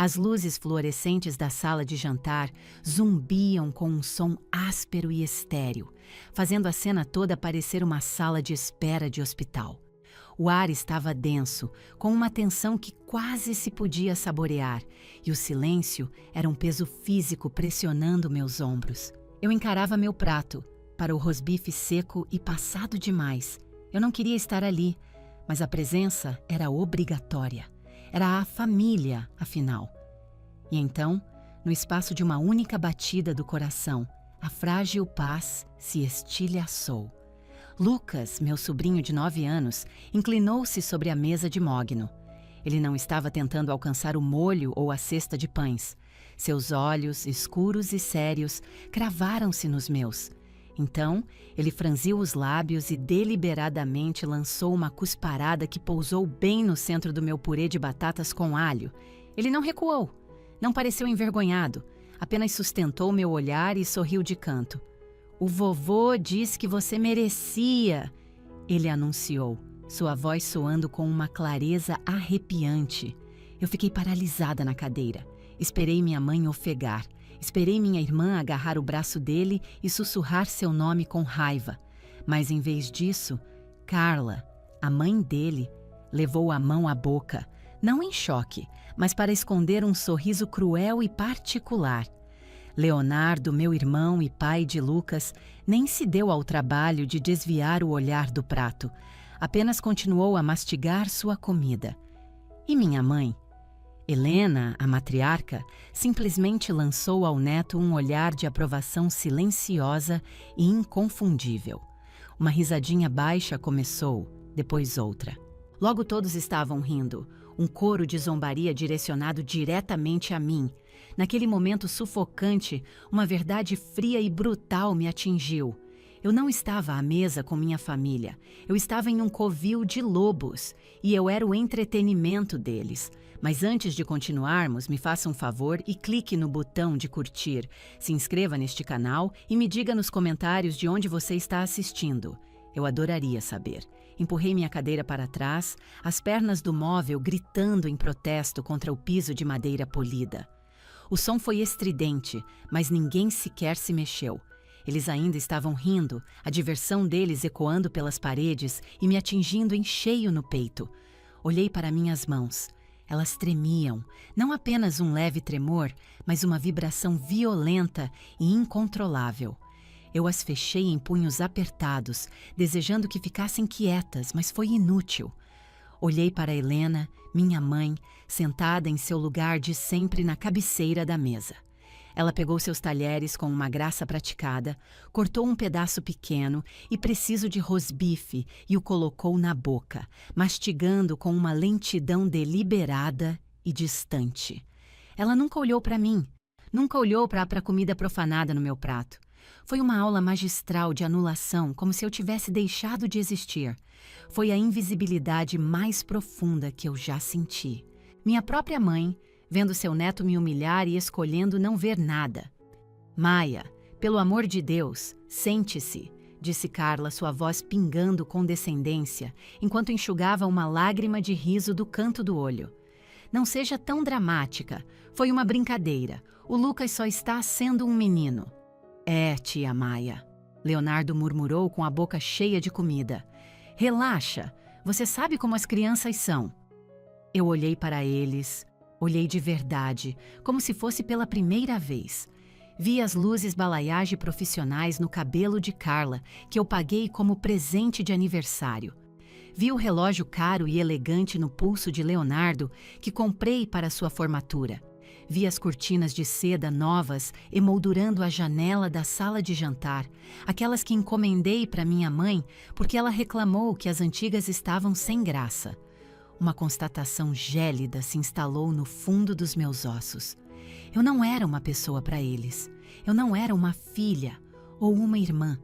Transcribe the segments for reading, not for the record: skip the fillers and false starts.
As luzes fluorescentes da sala de jantar zumbiam com um som áspero e estéril, fazendo a cena toda parecer uma sala de espera de hospital. O ar estava denso, com uma tensão que quase se podia saborear, e o silêncio era um peso físico pressionando meus ombros. Eu encarava meu prato, para o rosbife seco e passado demais. Eu não queria estar ali, mas a presença era obrigatória. Era a família, afinal. E então, no espaço de uma única batida do coração, a frágil paz se estilhaçou. Lucas, meu sobrinho de 9 anos, inclinou-se sobre a mesa de mogno. Ele não estava tentando alcançar o molho ou a cesta de pães. Seus olhos, escuros e sérios, cravaram-se nos meus. Então, ele franziu os lábios e deliberadamente lançou uma cusparada que pousou bem no centro do meu purê de batatas com alho. Ele não recuou, não pareceu envergonhado, apenas sustentou meu olhar e sorriu de canto. "O vovô disse que você merecia", ele anunciou, sua voz soando com uma clareza arrepiante. Eu fiquei paralisada na cadeira. Esperei minha mãe ofegar. Esperei minha irmã agarrar o braço dele e sussurrar seu nome com raiva. Mas em vez disso, Carla, a mãe dele, levou a mão à boca, não em choque, mas para esconder um sorriso cruel e particular. Leonardo, meu irmão e pai de Lucas, nem se deu ao trabalho de desviar o olhar do prato. Apenas continuou a mastigar sua comida. E minha mãe? Helena, a matriarca, simplesmente lançou ao neto um olhar de aprovação silenciosa e inconfundível. Uma risadinha baixa começou, depois outra. Logo todos estavam rindo, um coro de zombaria direcionado diretamente a mim. Naquele momento sufocante, uma verdade fria e brutal me atingiu. Eu não estava à mesa com minha família. Eu estava em um covil de lobos e eu era o entretenimento deles. Mas antes de continuarmos, me faça um favor e clique no botão de curtir. Se inscreva neste canal e me diga nos comentários de onde você está assistindo. Eu adoraria saber. Empurrei minha cadeira para trás, as pernas do móvel gritando em protesto contra o piso de madeira polida. O som foi estridente, mas ninguém sequer se mexeu. Eles ainda estavam rindo, a diversão deles ecoando pelas paredes e me atingindo em cheio no peito. Olhei para minhas mãos. Elas tremiam, não apenas um leve tremor, mas uma vibração violenta e incontrolável. Eu as fechei em punhos apertados, desejando que ficassem quietas, mas foi inútil. Olhei para Helena, minha mãe, sentada em seu lugar de sempre na cabeceira da mesa. Ela pegou seus talheres com uma graça praticada, cortou um pedaço pequeno e preciso de rosbife e o colocou na boca, mastigando com uma lentidão deliberada e distante. Ela nunca olhou para mim, nunca olhou para a comida profanada no meu prato. Foi uma aula magistral de anulação, como se eu tivesse deixado de existir. Foi a invisibilidade mais profunda que eu já senti. Minha própria mãe, vendo seu neto me humilhar e escolhendo não ver nada. "Maia, pelo amor de Deus, sente-se", disse Carla, sua voz pingando condescendência, enquanto enxugava uma lágrima de riso do canto do olho. "Não seja tão dramática. Foi uma brincadeira. O Lucas só está sendo um menino." "É, tia Maia", Leonardo murmurou com a boca cheia de comida. "Relaxa, você sabe como as crianças são." Eu olhei para eles, olhei de verdade, como se fosse pela primeira vez. Vi as luzes balaiagem profissionais no cabelo de Carla, que eu paguei como presente de aniversário. Vi o relógio caro e elegante no pulso de Leonardo, que comprei para sua formatura. Vi as cortinas de seda novas emoldurando a janela da sala de jantar, aquelas que encomendei para minha mãe porque ela reclamou que as antigas estavam sem graça. Uma constatação gélida se instalou no fundo dos meus ossos. Eu não era uma pessoa para eles. Eu não era uma filha ou uma irmã.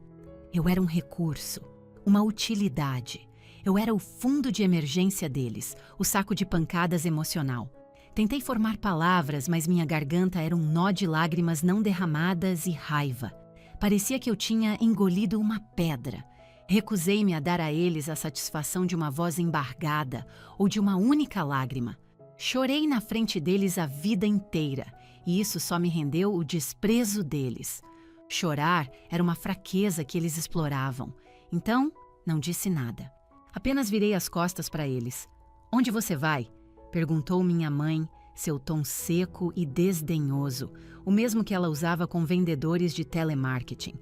Eu era um recurso, uma utilidade. Eu era o fundo de emergência deles, o saco de pancadas emocional. Tentei formar palavras, mas minha garganta era um nó de lágrimas não derramadas e raiva. Parecia que eu tinha engolido uma pedra. Recusei-me a dar a eles a satisfação de uma voz embargada ou de uma única lágrima. Chorei na frente deles a vida inteira, e isso só me rendeu o desprezo deles. Chorar era uma fraqueza que eles exploravam, então não disse nada. Apenas virei as costas para eles. "Onde você vai?" perguntou minha mãe, seu tom seco e desdenhoso, o mesmo que ela usava com vendedores de telemarketing.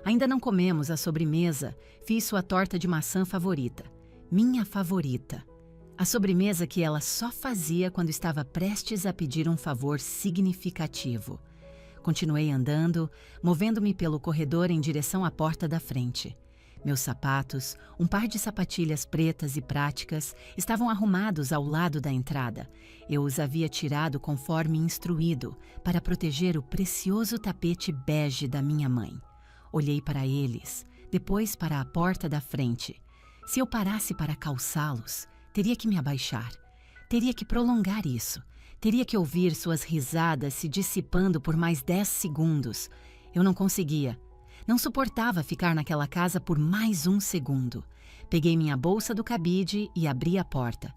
"Ainda não comemos a sobremesa, fiz sua torta de maçã favorita. Minha favorita. A sobremesa que ela só fazia quando estava prestes a pedir um favor significativo." Continuei andando, movendo-me pelo corredor em direção à porta da frente. Meus sapatos, um par de sapatilhas pretas e práticas, estavam arrumados ao lado da entrada. Eu os havia tirado conforme instruído, para proteger o precioso tapete bege da minha mãe. Olhei para eles, depois para a porta da frente. Se eu parasse para calçá-los, teria que me abaixar. Teria que prolongar isso. Teria que ouvir suas risadas se dissipando por mais 10 segundos. Eu não conseguia. Não suportava ficar naquela casa por mais um segundo. Peguei minha bolsa do cabide e abri a porta.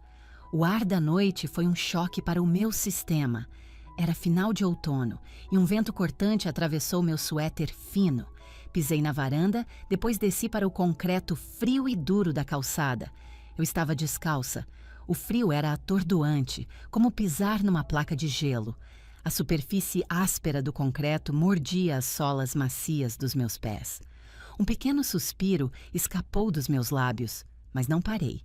O ar da noite foi um choque para o meu sistema. Era final de outono e um vento cortante atravessou meu suéter fino. Pisei na varanda, depois desci para o concreto frio e duro da calçada. Eu estava descalça. O frio era atordoante, como pisar numa placa de gelo. A superfície áspera do concreto mordia as solas macias dos meus pés. Um pequeno suspiro escapou dos meus lábios, mas não parei.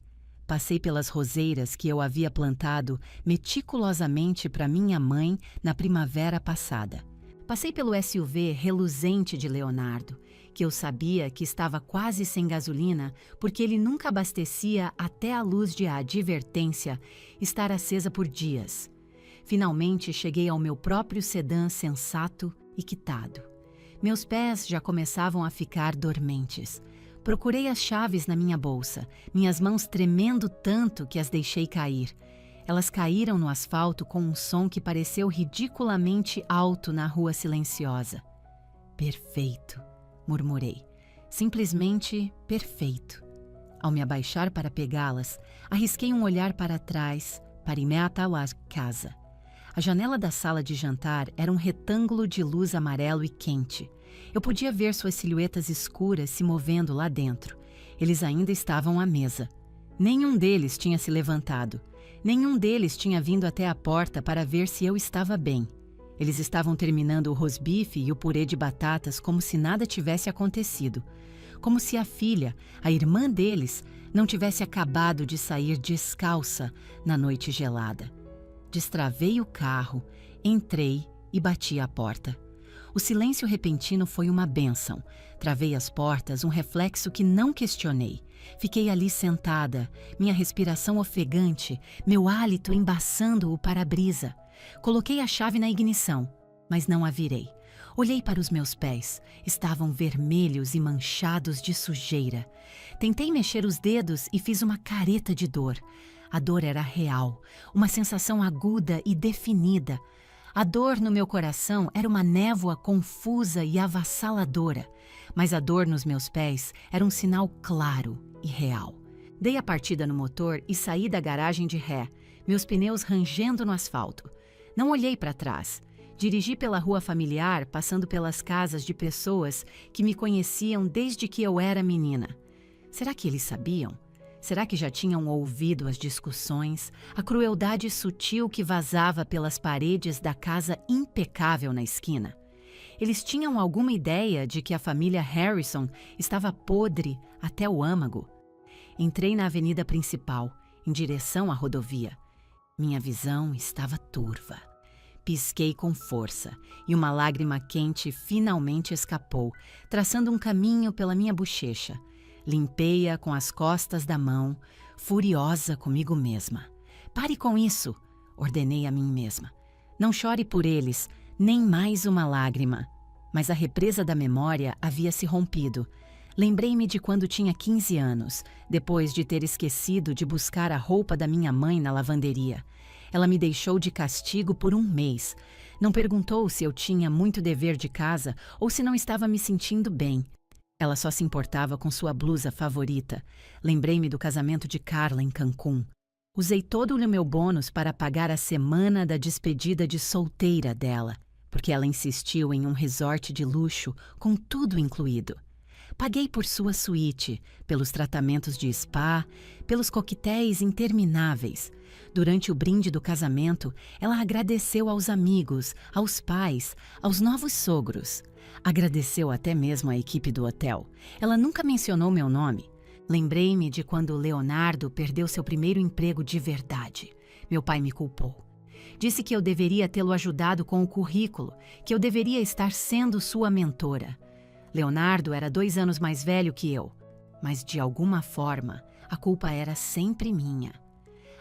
Passei pelas roseiras que eu havia plantado meticulosamente para minha mãe na primavera passada. Passei pelo SUV reluzente de Leonardo, que eu sabia que estava quase sem gasolina porque ele nunca abastecia até a luz de advertência estar acesa por dias. Finalmente cheguei ao meu próprio sedã sensato e quitado. Meus pés já começavam a ficar dormentes. Procurei as chaves na minha bolsa, minhas mãos tremendo tanto que as deixei cair. Elas caíram no asfalto com um som que pareceu ridiculamente alto na rua silenciosa. "Perfeito", murmurei. "Simplesmente perfeito." Ao me abaixar para pegá-las, arrisquei um olhar para trás, para a casa. A janela da sala de jantar era um retângulo de luz amarelo e quente. Eu podia ver suas silhuetas escuras se movendo lá dentro. Eles ainda estavam à mesa. Nenhum deles tinha se levantado. Nenhum deles tinha vindo até a porta para ver se eu estava bem. Eles estavam terminando o rosbife e o purê de batatas como se nada tivesse acontecido. Como se a filha, a irmã deles, não tivesse acabado de sair descalça na noite gelada. Destravei o carro, entrei e bati à porta. O silêncio repentino foi uma bênção. Travei as portas, um reflexo que não questionei. Fiquei ali sentada, minha respiração ofegante, meu hálito embaçando o para-brisa. Coloquei a chave na ignição, mas não a virei. Olhei para os meus pés. Estavam vermelhos e manchados de sujeira. Tentei mexer os dedos e fiz uma careta de dor. A dor era real, uma sensação aguda e definida. A dor no meu coração era uma névoa confusa e avassaladora, mas a dor nos meus pés era um sinal claro e real. Dei a partida no motor e saí da garagem de ré, meus pneus rangendo no asfalto. Não olhei para trás. Dirigi pela rua familiar, passando pelas casas de pessoas que me conheciam desde que eu era menina. Será que eles sabiam? Será que já tinham ouvido as discussões, a crueldade sutil que vazava pelas paredes da casa impecável na esquina? Eles tinham alguma ideia de que a família Harrison estava podre até o âmago? Entrei na avenida principal, em direção à rodovia. Minha visão estava turva. Pisquei com força e uma lágrima quente finalmente escapou, traçando um caminho pela minha bochecha. Limpei-a com as costas da mão, furiosa comigo mesma. "Pare com isso", ordenei a mim mesma. "Não chore por eles, nem mais uma lágrima." Mas a represa da memória havia se rompido. Lembrei-me de quando tinha 15 anos, depois de ter esquecido de buscar a roupa da minha mãe na lavanderia. Ela me deixou de castigo por um mês. Não perguntou se eu tinha muito dever de casa ou se não estava me sentindo bem. Ela só se importava com sua blusa favorita. Lembrei-me do casamento de Carla em Cancún. Usei todo o meu bônus para pagar a semana da despedida de solteira dela, porque ela insistiu em um resort de luxo com tudo incluído. Paguei por sua suíte, pelos tratamentos de spa, pelos coquetéis intermináveis. Durante o brinde do casamento, ela agradeceu aos amigos, aos pais, aos novos sogros. Agradeceu até mesmo à equipe do hotel. Ela nunca mencionou meu nome. Lembrei-me de quando Leonardo perdeu seu primeiro emprego de verdade. Meu pai me culpou. Disse que eu deveria tê-lo ajudado com o currículo, que eu deveria estar sendo sua mentora. Leonardo era 2 anos mais velho que eu, mas de alguma forma a culpa era sempre minha.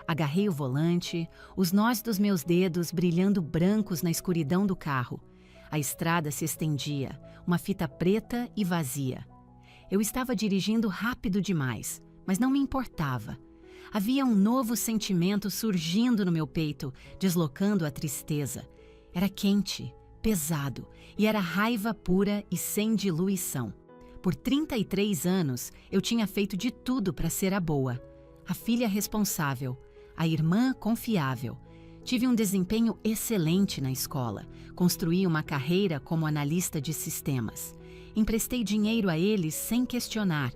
Agarrei o volante, os nós dos meus dedos brilhando brancos na escuridão do carro. A estrada se estendia, uma fita preta e vazia. Eu estava dirigindo rápido demais, mas não me importava. Havia um novo sentimento surgindo no meu peito, deslocando a tristeza. Era quente, pesado, e era raiva pura e sem diluição. Por 33 anos, eu tinha feito de tudo para ser a boa. A filha responsável, a irmã confiável. Tive um desempenho excelente na escola. Construí uma carreira como analista de sistemas. Emprestei dinheiro a eles sem questionar.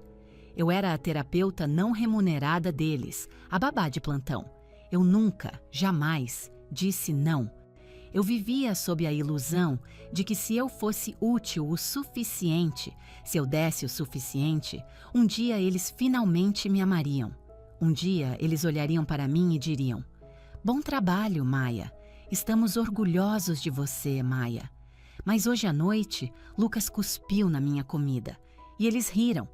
Eu era a terapeuta não remunerada deles, a babá de plantão. Eu nunca, jamais, disse não. Eu vivia sob a ilusão de que se eu fosse útil o suficiente, se eu desse o suficiente, um dia eles finalmente me amariam. Um dia eles olhariam para mim e diriam: "Bom trabalho, Maia. Estamos orgulhosos de você, Maia." Mas hoje à noite, Lucas cuspiu na minha comida. E eles riram.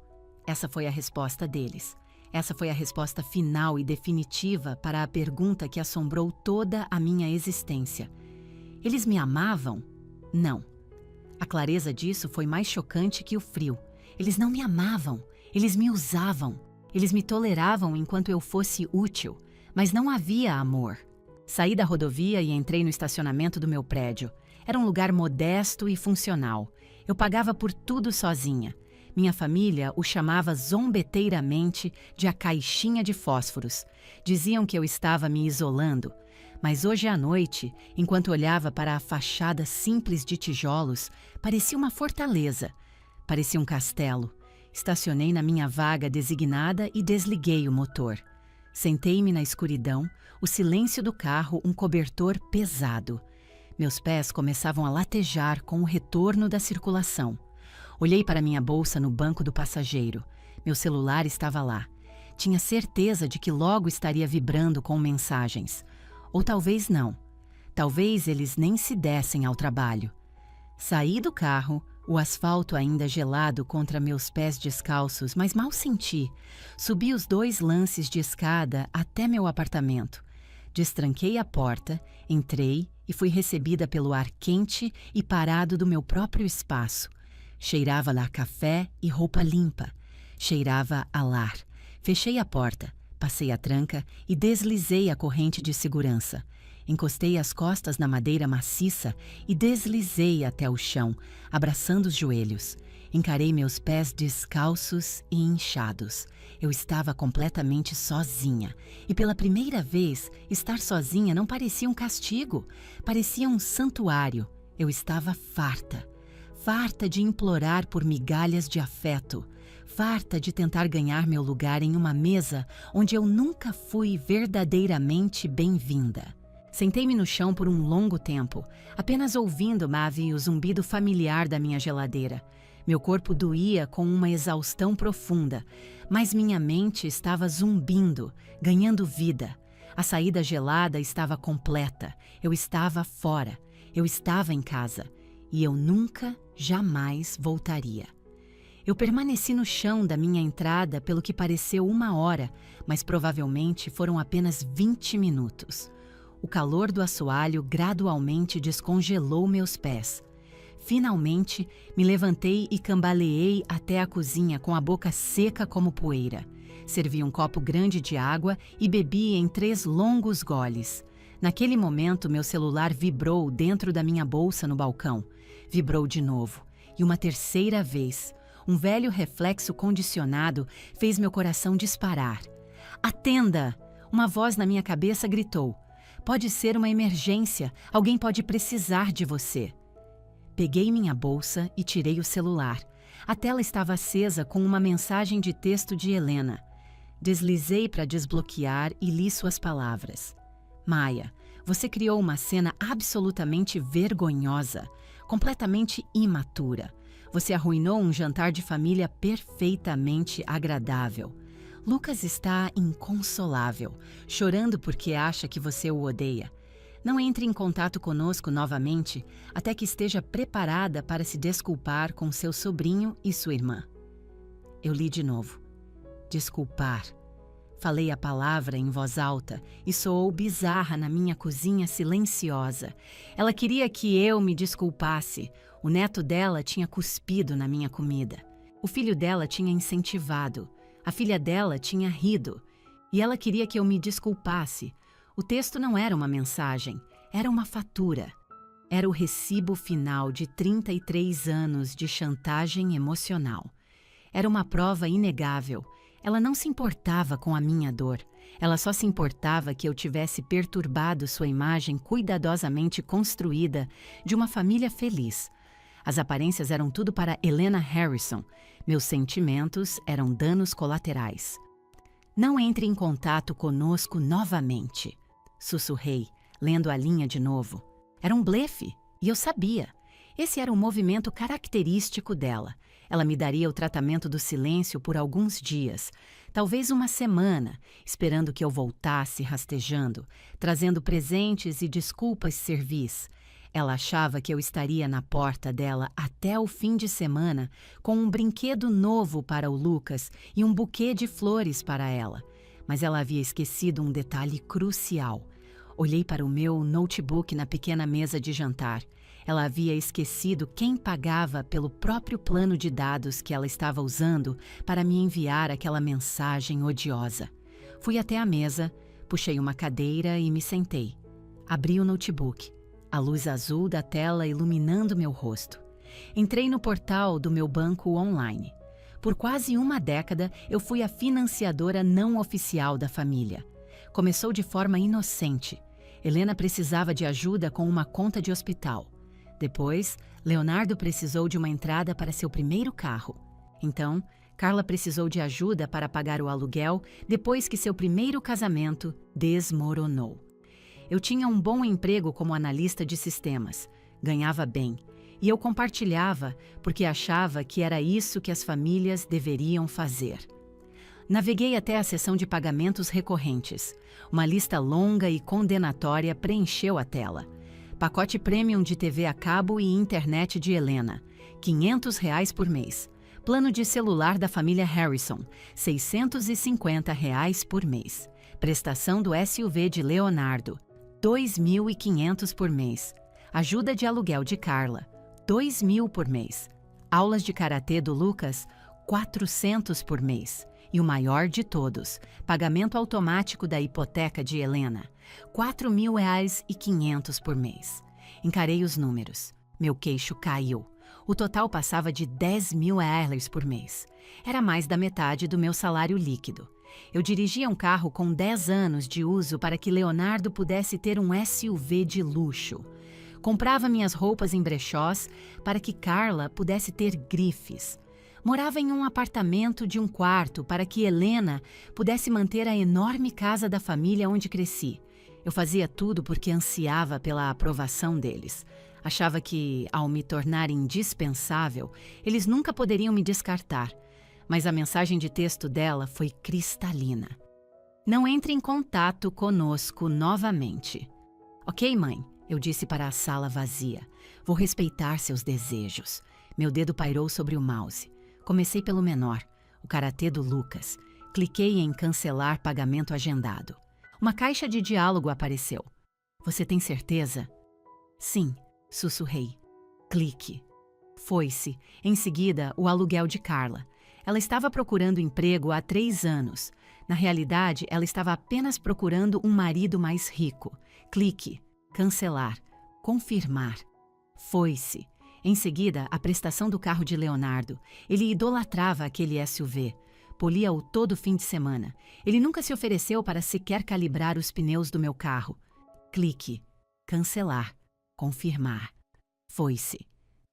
Essa foi a resposta deles. Essa foi a resposta final e definitiva para a pergunta que assombrou toda a minha existência. Eles me amavam? Não. A clareza disso foi mais chocante que o frio. Eles não me amavam. Eles me usavam. Eles me toleravam enquanto eu fosse útil. Mas não havia amor. Saí da rodovia e entrei no estacionamento do meu prédio. Era um lugar modesto e funcional. Eu pagava por tudo sozinha. Minha família o chamava zombeteiramente de a caixinha de fósforos. Diziam que eu estava me isolando. Mas hoje à noite, enquanto olhava para a fachada simples de tijolos, parecia uma fortaleza. Parecia um castelo. Estacionei na minha vaga designada e desliguei o motor. Sentei-me na escuridão, o silêncio do carro um cobertor pesado. Meus pés começavam a latejar com o retorno da circulação. Olhei para minha bolsa no banco do passageiro. Meu celular estava lá. Tinha certeza de que logo estaria vibrando com mensagens. Ou talvez não. Talvez eles nem se dessem ao trabalho. Saí do carro, o asfalto ainda gelado contra meus pés descalços, mas mal senti. Subi os 2 lances de escada até meu apartamento. Destranquei a porta, entrei e fui recebida pelo ar quente e parado do meu próprio espaço. Cheirava a café e roupa limpa. Cheirava a lar. Fechei a porta, passei a tranca e deslizei a corrente de segurança. Encostei as costas na madeira maciça e deslizei até o chão, abraçando os joelhos. Encarei meus pés descalços e inchados. Eu estava completamente sozinha. E pela primeira vez, estar sozinha não parecia um castigo. Parecia um santuário. Eu estava farta. Farta de implorar por migalhas de afeto. Farta de tentar ganhar meu lugar em uma mesa onde eu nunca fui verdadeiramente bem-vinda. Sentei-me no chão por um longo tempo, apenas ouvindo, Mavi, o zumbido familiar da minha geladeira. Meu corpo doía com uma exaustão profunda, mas minha mente estava zumbindo, ganhando vida. A saída gelada estava completa. Eu estava fora. Eu estava em casa. E eu nunca, jamais voltaria. Eu permaneci no chão da minha entrada pelo que pareceu 1 hora, mas provavelmente foram apenas 20 minutos. O calor do assoalho gradualmente descongelou meus pés. Finalmente, me levantei e cambaleei até a cozinha com a boca seca como poeira. Servi um copo grande de água e bebi em 3 longos goles. Naquele momento, meu celular vibrou dentro da minha bolsa no balcão. Vibrou de novo. E uma terceira vez. Um velho reflexo condicionado fez meu coração disparar. "Atenda!" Uma voz na minha cabeça gritou: "Pode ser uma emergência, alguém pode precisar de você." Peguei minha bolsa e tirei o celular. A tela estava acesa com uma mensagem de texto de Helena. Deslizei para desbloquear e li suas palavras. "Maia, você criou uma cena absolutamente vergonhosa, completamente imatura. Você arruinou um jantar de família perfeitamente agradável. Lucas está inconsolável, chorando porque acha que você o odeia. Não entre em contato conosco novamente até que esteja preparada para se desculpar com seu sobrinho e sua irmã." Eu li de novo. Desculpar. Falei a palavra em voz alta e soou bizarra na minha cozinha silenciosa. Ela queria que eu me desculpasse. O neto dela tinha cuspido na minha comida. O filho dela tinha incentivado. A filha dela tinha rido. E ela queria que eu me desculpasse. O texto não era uma mensagem, era uma fatura. Era o recibo final de 33 anos de chantagem emocional. Era uma prova inegável. Ela não se importava com a minha dor. Ela só se importava que eu tivesse perturbado sua imagem cuidadosamente construída de uma família feliz. As aparências eram tudo para Helena Harrison. Meus sentimentos eram danos colaterais. "Não entre em contato conosco novamente", sussurrei, lendo a linha de novo. Era um blefe, e eu sabia. Esse era um movimento característico dela. Ela me daria o tratamento do silêncio por alguns dias, talvez uma semana, esperando que eu voltasse rastejando, trazendo presentes e desculpas servis. Ela achava que eu estaria na porta dela até o fim de semana com um brinquedo novo para o Lucas e um buquê de flores para ela. Mas ela havia esquecido um detalhe crucial. Olhei para o meu notebook na pequena mesa de jantar. Ela havia esquecido quem pagava pelo próprio plano de dados que ela estava usando para me enviar aquela mensagem odiosa. Fui até a mesa, puxei uma cadeira e me sentei. Abri o notebook, a luz azul da tela iluminando meu rosto. Entrei no portal do meu banco online. Por quase uma década, eu fui a financiadora não oficial da família. Começou de forma inocente. Helena precisava de ajuda com uma conta de hospital. Depois, Leonardo precisou de uma entrada para seu primeiro carro. Então, Carla precisou de ajuda para pagar o aluguel depois que seu primeiro casamento desmoronou. Eu tinha um bom emprego como analista de sistemas, ganhava bem, e eu compartilhava porque achava que era isso que as famílias deveriam fazer. Naveguei até a seção de pagamentos recorrentes. Uma lista longa e condenatória preencheu a tela. Pacote premium de TV a cabo e internet de Helena, R$ 500 por mês. Plano de celular da família Harrison, R$ 650 por mês. Prestação do SUV de Leonardo, R$ 2.500 por mês. Ajuda de aluguel de Carla, R$ 2.000 por mês. Aulas de karatê do Lucas, R$ 400 por mês. E o maior de todos, pagamento automático da hipoteca de Helena, R$ 4.500 por mês. Encarei os números. Meu queixo caiu. O total passava de R$ 10.000 por mês. Era mais da metade do meu salário líquido. Eu dirigia um carro com 10 anos de uso para que Leonardo pudesse ter um SUV de luxo. Comprava minhas roupas em brechós para que Carla pudesse ter grifes. Morava em um apartamento de um quarto para que Helena pudesse manter a enorme casa da família onde cresci. Eu fazia tudo porque ansiava pela aprovação deles. Achava que, ao me tornar indispensável, eles nunca poderiam me descartar. Mas a mensagem de texto dela foi cristalina. "Não entre em contato conosco novamente." "Ok, mãe", eu disse para a sala vazia. "Vou respeitar seus desejos." Meu dedo pairou sobre o mouse. Comecei pelo menor, o karatê do Lucas. Cliquei em cancelar pagamento agendado. Uma caixa de diálogo apareceu. "Você tem certeza?" "Sim", sussurrei. Clique. Foi-se. Em seguida, o aluguel de Carla. Ela estava procurando emprego há 3 anos. Na realidade, ela estava apenas procurando um marido mais rico. Clique. Cancelar. Confirmar. Foi-se. Em seguida, a prestação do carro de Leonardo. Ele idolatrava aquele SUV. Polia-o todo fim de semana. Ele nunca se ofereceu para sequer calibrar os pneus do meu carro. Clique. Cancelar. Confirmar. Foi-se.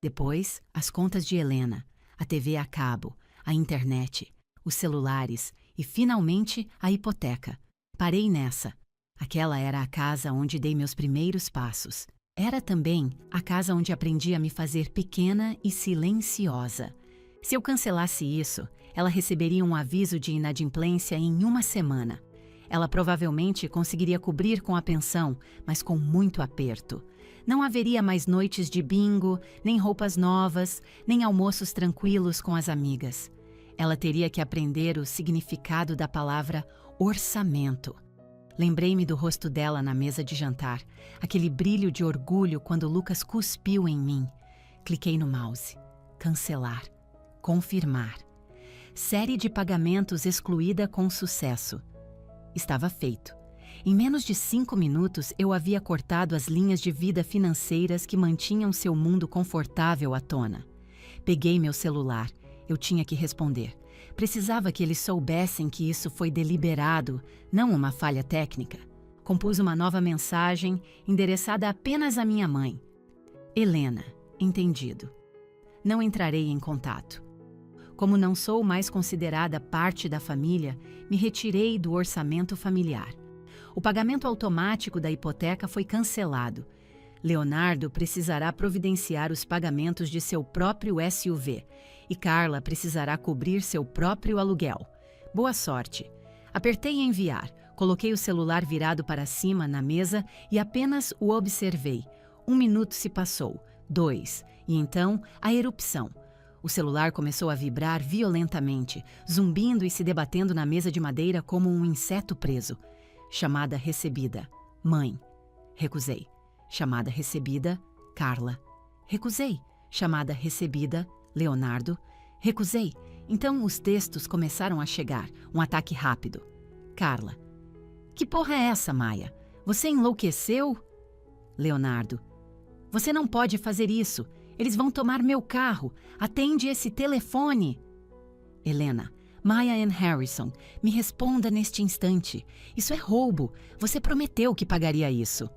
Depois, as contas de Helena, a TV a cabo, a internet, os celulares e, finalmente, a hipoteca. Parei nessa. Aquela era a casa onde dei meus primeiros passos. Era também a casa onde aprendi a me fazer pequena e silenciosa. Se eu cancelasse isso, ela receberia um aviso de inadimplência em uma semana. Ela provavelmente conseguiria cobrir com a pensão, mas com muito aperto. Não haveria mais noites de bingo, nem roupas novas, nem almoços tranquilos com as amigas. Ela teria que aprender o significado da palavra orçamento. Lembrei-me do rosto dela na mesa de jantar, aquele brilho de orgulho quando Lucas cuspiu em mim. Cliquei no mouse. Cancelar. Confirmar. Série de pagamentos excluída com sucesso. Estava feito. Em menos de 5 minutos, eu havia cortado as linhas de vida financeiras que mantinham seu mundo confortável à tona. Peguei meu celular. Eu tinha que responder. Precisava que eles soubessem que isso foi deliberado, não uma falha técnica. Compus uma nova mensagem, endereçada apenas à minha mãe. Helena, entendido. Não entrarei em contato. Como não sou mais considerada parte da família, me retirei do orçamento familiar. O pagamento automático da hipoteca foi cancelado. Leonardo precisará providenciar os pagamentos de seu próprio SUV e Carla precisará cobrir seu próprio aluguel. Boa sorte. Apertei em enviar, coloquei o celular virado para cima na mesa e apenas o observei. 1 minuto se passou, 2, e então a erupção. O celular começou a vibrar violentamente, zumbindo e se debatendo na mesa de madeira como um inseto preso. Chamada recebida. Mãe. Recusei. Chamada recebida. Carla. Recusei. Chamada recebida. Leonardo. Recusei. Então os textos começaram a chegar. Um ataque rápido. Carla. Que porra é essa, Maia? Você enlouqueceu? Leonardo. Você não pode fazer isso. Eles vão tomar meu carro. Atende esse telefone. Helena. Maia Ann Harrison, me responda neste instante. Isso é roubo. Você prometeu que pagaria isso.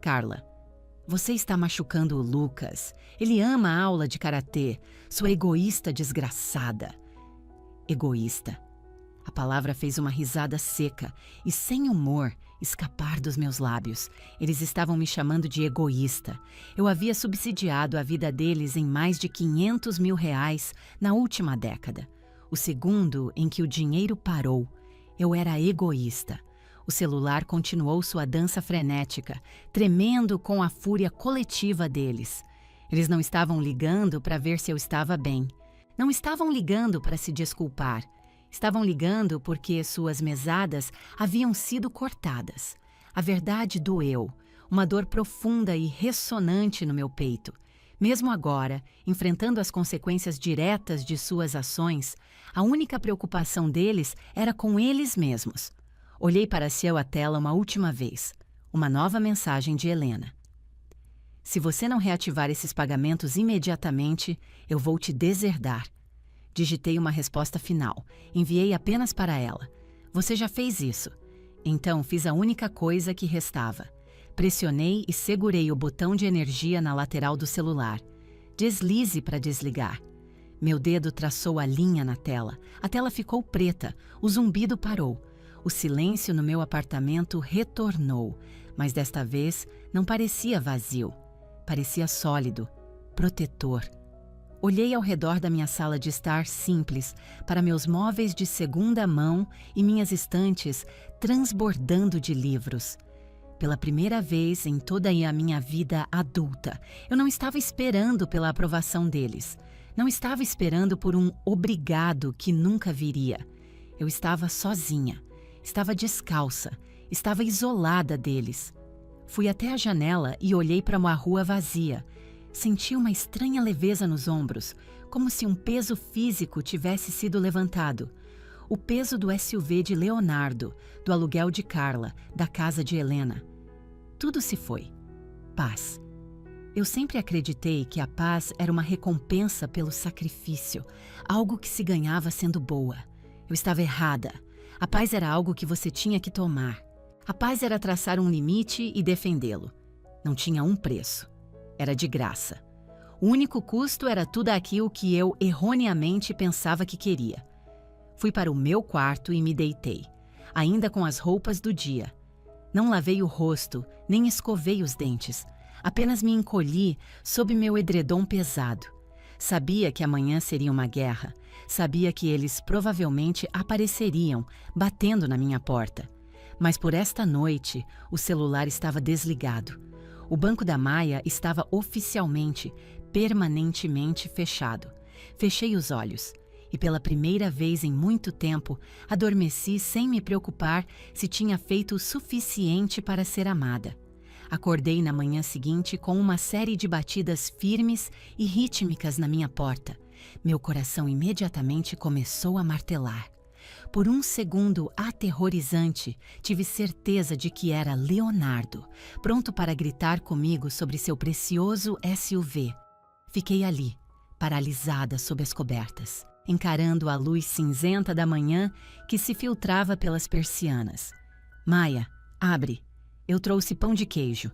Carla. Você está machucando o Lucas. Ele ama a aula de karatê. Sua egoísta desgraçada. Egoísta. A palavra fez uma risada seca e sem humor escapar dos meus lábios. Eles estavam me chamando de egoísta. Eu havia subsidiado a vida deles em mais de R$500 mil na última década. O segundo em que o dinheiro parou, eu era egoísta. O celular continuou sua dança frenética, tremendo com a fúria coletiva deles. Eles não estavam ligando para ver se eu estava bem. Não estavam ligando para se desculpar. Estavam ligando porque suas mesadas haviam sido cortadas. A verdade doeu, uma dor profunda e ressonante no meu peito. Mesmo agora, enfrentando as consequências diretas de suas ações, a única preocupação deles era com eles mesmos. Olhei para a tela uma última vez. Uma nova mensagem de Helena. Se você não reativar esses pagamentos imediatamente, eu vou te deserdar. Digitei uma resposta final. Enviei apenas para ela. Você já fez isso. Então fiz a única coisa que restava. Pressionei e segurei o botão de energia na lateral do celular. Deslize para desligar. Meu dedo traçou a linha na tela. A tela ficou preta. O zumbido parou. O silêncio no meu apartamento retornou, mas desta vez não parecia vazio. Parecia sólido, protetor. Olhei ao redor da minha sala de estar simples, para meus móveis de segunda mão e minhas estantes transbordando de livros. Pela primeira vez em toda a minha vida adulta, eu não estava esperando pela aprovação deles. Não estava esperando por um obrigado que nunca viria. Eu estava sozinha. Estava descalça, estava isolada deles. Fui até a janela e olhei para uma rua vazia. Senti uma estranha leveza nos ombros, como se um peso físico tivesse sido levantado. O peso do SUV de Leonardo, do aluguel de Carla, da casa de Helena. Tudo se foi. Paz. Eu sempre acreditei que a paz era uma recompensa pelo sacrifício, algo que se ganhava sendo boa. Eu estava errada. A paz era algo que você tinha que tomar. A paz era traçar um limite e defendê-lo. Não tinha um preço. Era de graça. O único custo era tudo aquilo que eu erroneamente pensava que queria. Fui para o meu quarto e me deitei, ainda com as roupas do dia. Não lavei o rosto, nem escovei os dentes. Apenas me encolhi sob meu edredom pesado. Sabia que amanhã seria uma guerra. Sabia que eles provavelmente apareceriam, batendo na minha porta. Mas por esta noite, o celular estava desligado. O banco da Maia estava oficialmente, permanentemente fechado. Fechei os olhos e pela primeira vez em muito tempo adormeci sem me preocupar se tinha feito o suficiente para ser amada. Acordei na manhã seguinte com uma série de batidas firmes e rítmicas na minha porta. Meu coração imediatamente começou a martelar. Por um segundo aterrorizante, tive certeza de que era Leonardo, pronto para gritar comigo sobre seu precioso SUV. Fiquei ali, paralisada sob as cobertas, encarando a luz cinzenta da manhã que se filtrava pelas persianas. Maia, abre. Eu trouxe pão de queijo.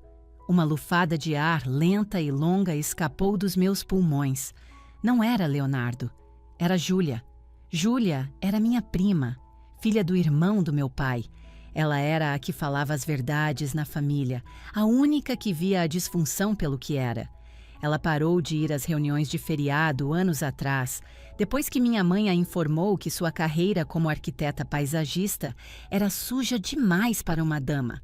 Uma lufada de ar lenta e longa escapou dos meus pulmões. Não era Leonardo, era Júlia. Júlia era minha prima, filha do irmão do meu pai. Ela era a que falava as verdades na família, a única que via a disfunção pelo que era. Ela parou de ir às reuniões de feriado anos atrás, depois que minha mãe a informou que sua carreira como arquiteta paisagista era suja demais para uma dama.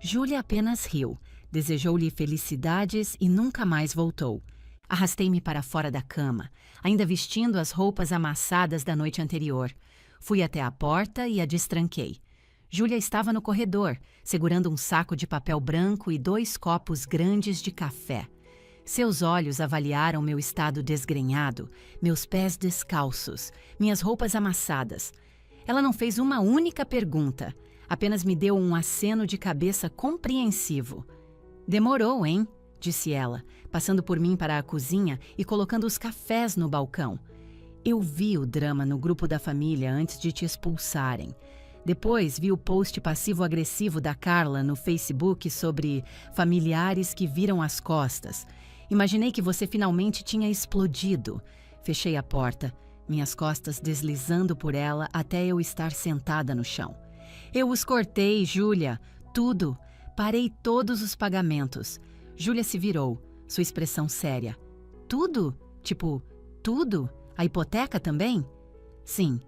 Júlia apenas riu, desejou-lhe felicidades e nunca mais voltou. Arrastei-me para fora da cama, ainda vestindo as roupas amassadas da noite anterior. Fui até a porta e a destranquei. Júlia estava no corredor, segurando um saco de papel branco e 2 copos grandes de café. Seus olhos avaliaram meu estado desgrenhado, meus pés descalços, minhas roupas amassadas. Ela não fez uma única pergunta, apenas me deu um aceno de cabeça compreensivo. Demorou, hein? Disse ela, passando por mim para a cozinha e colocando os cafés no balcão. Eu vi o drama no grupo da família antes de te expulsarem. Depois vi o post passivo-agressivo da Carla no Facebook sobre familiares que viram as costas. Imaginei que você finalmente tinha explodido. Fechei a porta, minhas costas deslizando por ela até eu estar sentada no chão. Eu os cortei, Júlia, tudo. Parei todos os pagamentos. Júlia se virou, sua expressão séria. Tudo? Tipo, tudo? A hipoteca também? Sim.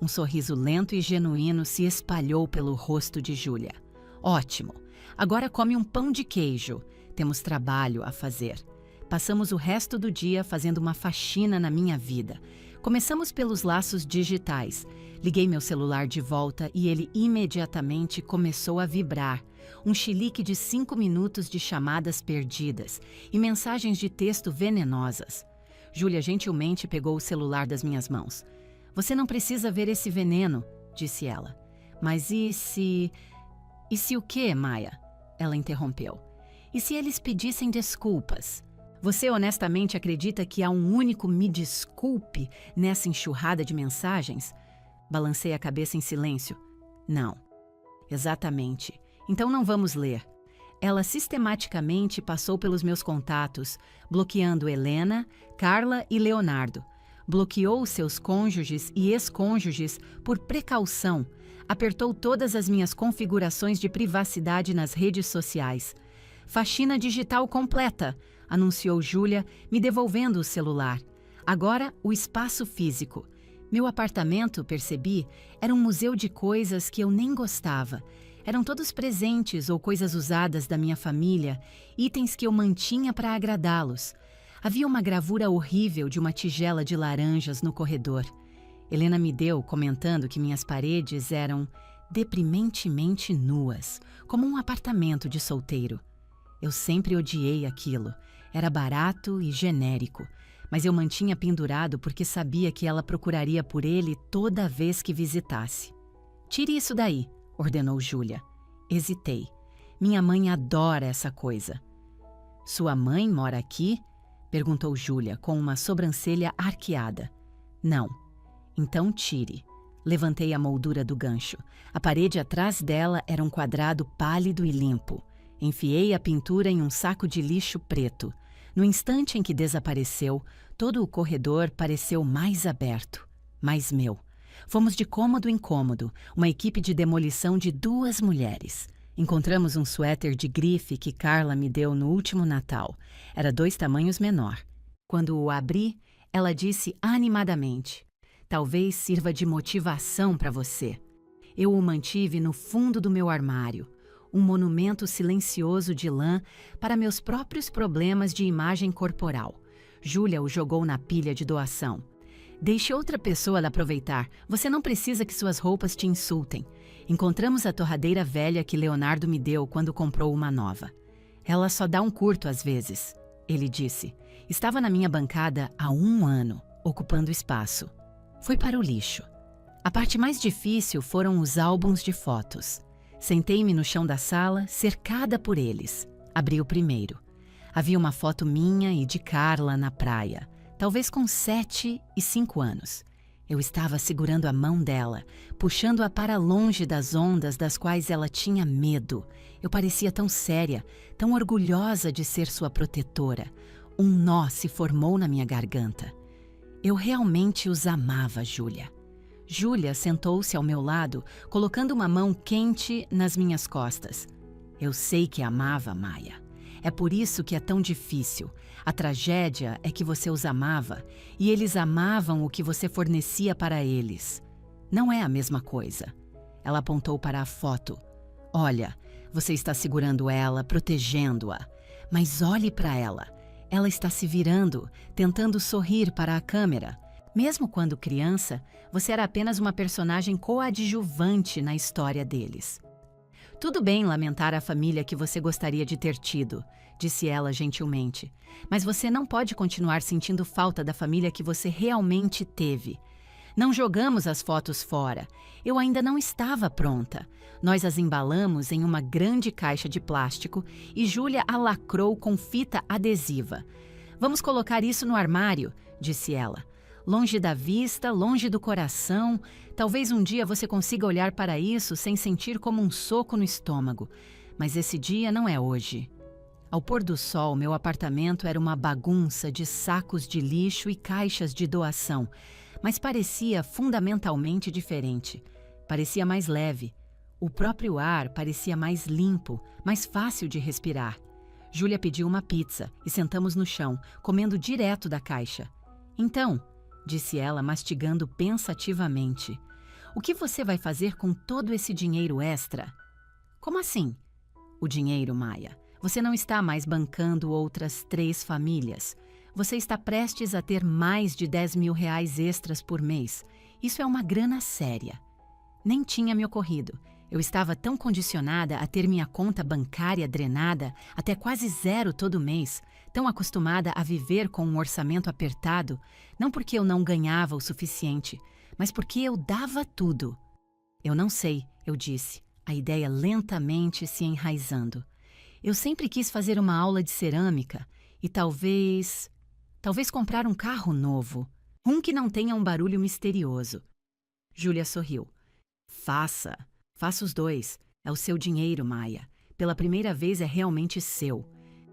Um sorriso lento e genuíno se espalhou pelo rosto de Júlia. Ótimo. Agora come um pão de queijo. Temos trabalho a fazer. Passamos o resto do dia fazendo uma faxina na minha vida. Começamos pelos laços digitais. Liguei meu celular de volta e ele imediatamente começou a vibrar. Um chilique de 5 minutos de chamadas perdidas e mensagens de texto venenosas. Júlia gentilmente pegou o celular das minhas mãos. Você não precisa ver esse veneno, disse ela. Mas e se... E se o quê, Maia? Ela interrompeu. E se eles pedissem desculpas? Você honestamente acredita que há um único me desculpe nessa enxurrada de mensagens? Balancei a cabeça em silêncio. Não. Exatamente. Então não vamos ler. Ela sistematicamente passou pelos meus contatos, bloqueando Helena, Carla e Leonardo. Bloqueou seus cônjuges e ex-cônjuges por precaução. Apertou todas as minhas configurações de privacidade nas redes sociais. Faxina digital completa, anunciou Júlia, me devolvendo o celular. Agora, o espaço físico. Meu apartamento, percebi, era um museu de coisas que eu nem gostava. Eram todos presentes ou coisas usadas da minha família, itens que eu mantinha para agradá-los. Havia uma gravura horrível de uma tigela de laranjas no corredor. Helena me deu, comentando que minhas paredes eram deprimentemente nuas, como um apartamento de solteiro. Eu sempre odiei aquilo. Era barato e genérico, mas eu mantinha pendurado porque sabia que ela procuraria por ele toda vez que visitasse. Tire isso daí, ordenou Júlia. Hesitei. Minha mãe adora essa coisa. Sua mãe mora aqui? Perguntou Júlia com uma sobrancelha arqueada. Não. Então tire. Levantei a moldura do gancho. A parede atrás dela era um quadrado pálido e limpo. Enfiei a pintura em um saco de lixo preto. No instante em que desapareceu, todo o corredor pareceu mais aberto, mais meu. Fomos de cômodo em cômodo, uma equipe de demolição de 2 mulheres. Encontramos um suéter de grife que Carla me deu no último Natal. Era 2 tamanhos menor. Quando o abri, ela disse animadamente: "Talvez sirva de motivação para você." Eu o mantive no fundo do meu armário, um monumento silencioso de lã para meus próprios problemas de imagem corporal. Júlia o jogou na pilha de doação. "Deixe outra pessoa aproveitar. Você não precisa que suas roupas te insultem." Encontramos a torradeira velha que Leonardo me deu quando comprou uma nova. "Ela só dá um curto às vezes," ele disse. Estava na minha bancada há 1 ano, ocupando espaço. Foi para o lixo. A parte mais difícil foram os álbuns de fotos. Sentei-me no chão da sala, cercada por eles. Abri o primeiro. Havia uma foto minha e de Carla na praia, talvez com 7 e 5 anos. Eu estava segurando a mão dela, puxando-a para longe das ondas das quais ela tinha medo. Eu parecia tão séria, tão orgulhosa de ser sua protetora. Um nó se formou na minha garganta. Eu realmente os amava, Júlia. Júlia sentou-se ao meu lado, colocando uma mão quente nas minhas costas. Eu sei que amava, Maia. É por isso que é tão difícil. A tragédia é que você os amava e eles amavam o que você fornecia para eles. Não é a mesma coisa. Ela apontou para a foto. "Olha, você está segurando ela, protegendo-a. Mas olhe para ela. Ela está se virando, tentando sorrir para a câmera. Mesmo quando criança, você era apenas uma personagem coadjuvante na história deles." "Tudo bem lamentar a família que você gostaria de ter tido", disse ela gentilmente. "Mas você não pode continuar sentindo falta da família que você realmente teve. Não jogamos as fotos fora. Eu ainda não estava pronta. Nós as embalamos em uma grande caixa de plástico e Júlia a lacrou com fita adesiva. Vamos colocar isso no armário", disse ela. "Longe da vista, longe do coração. Talvez um dia você consiga olhar para isso sem sentir como um soco no estômago. Mas esse dia não é hoje." Ao pôr do sol, meu apartamento era uma bagunça de sacos de lixo e caixas de doação, mas parecia fundamentalmente diferente. Parecia mais leve. O próprio ar parecia mais limpo, mais fácil de respirar. Júlia pediu uma pizza e sentamos no chão, comendo direto da caixa. "Então", disse ela, mastigando pensativamente, "o que você vai fazer com todo esse dinheiro extra?" "Como assim?" "O dinheiro, Maia. Você não está mais bancando outras 3 famílias. Você está prestes a ter mais de 10 mil reais extras por mês. Isso é uma grana séria." Nem tinha me ocorrido. Eu estava tão condicionada a ter minha conta bancária drenada até quase 0 todo mês, tão acostumada a viver com um orçamento apertado, não porque eu não ganhava o suficiente, mas porque eu dava tudo. "Eu não sei", eu disse, a ideia lentamente se enraizando. "Eu sempre quis fazer uma aula de cerâmica e talvez comprar um carro novo, um que não tenha um barulho misterioso." Júlia sorriu. Faça os 2. É o seu dinheiro, Maia. Pela primeira vez é realmente seu."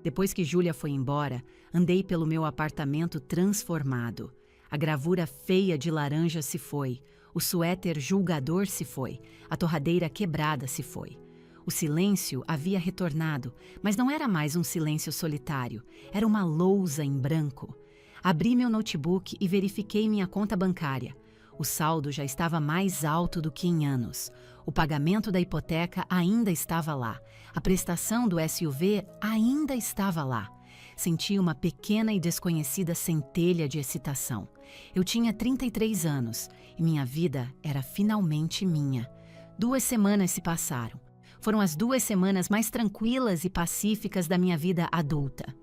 Depois que Júlia foi embora, andei pelo meu apartamento transformado. A gravura feia de laranja se foi, o suéter julgador se foi, a torradeira quebrada se foi. O silêncio havia retornado, mas não era mais um silêncio solitário, era uma lousa em branco. Abri meu notebook e verifiquei minha conta bancária. O saldo já estava mais alto do que em anos. O pagamento da hipoteca ainda estava lá. A prestação do SUV ainda estava lá. Senti uma pequena e desconhecida centelha de excitação. Eu tinha 33 anos e minha vida era finalmente minha. 2 semanas se passaram. Foram as 2 semanas mais tranquilas e pacíficas da minha vida adulta.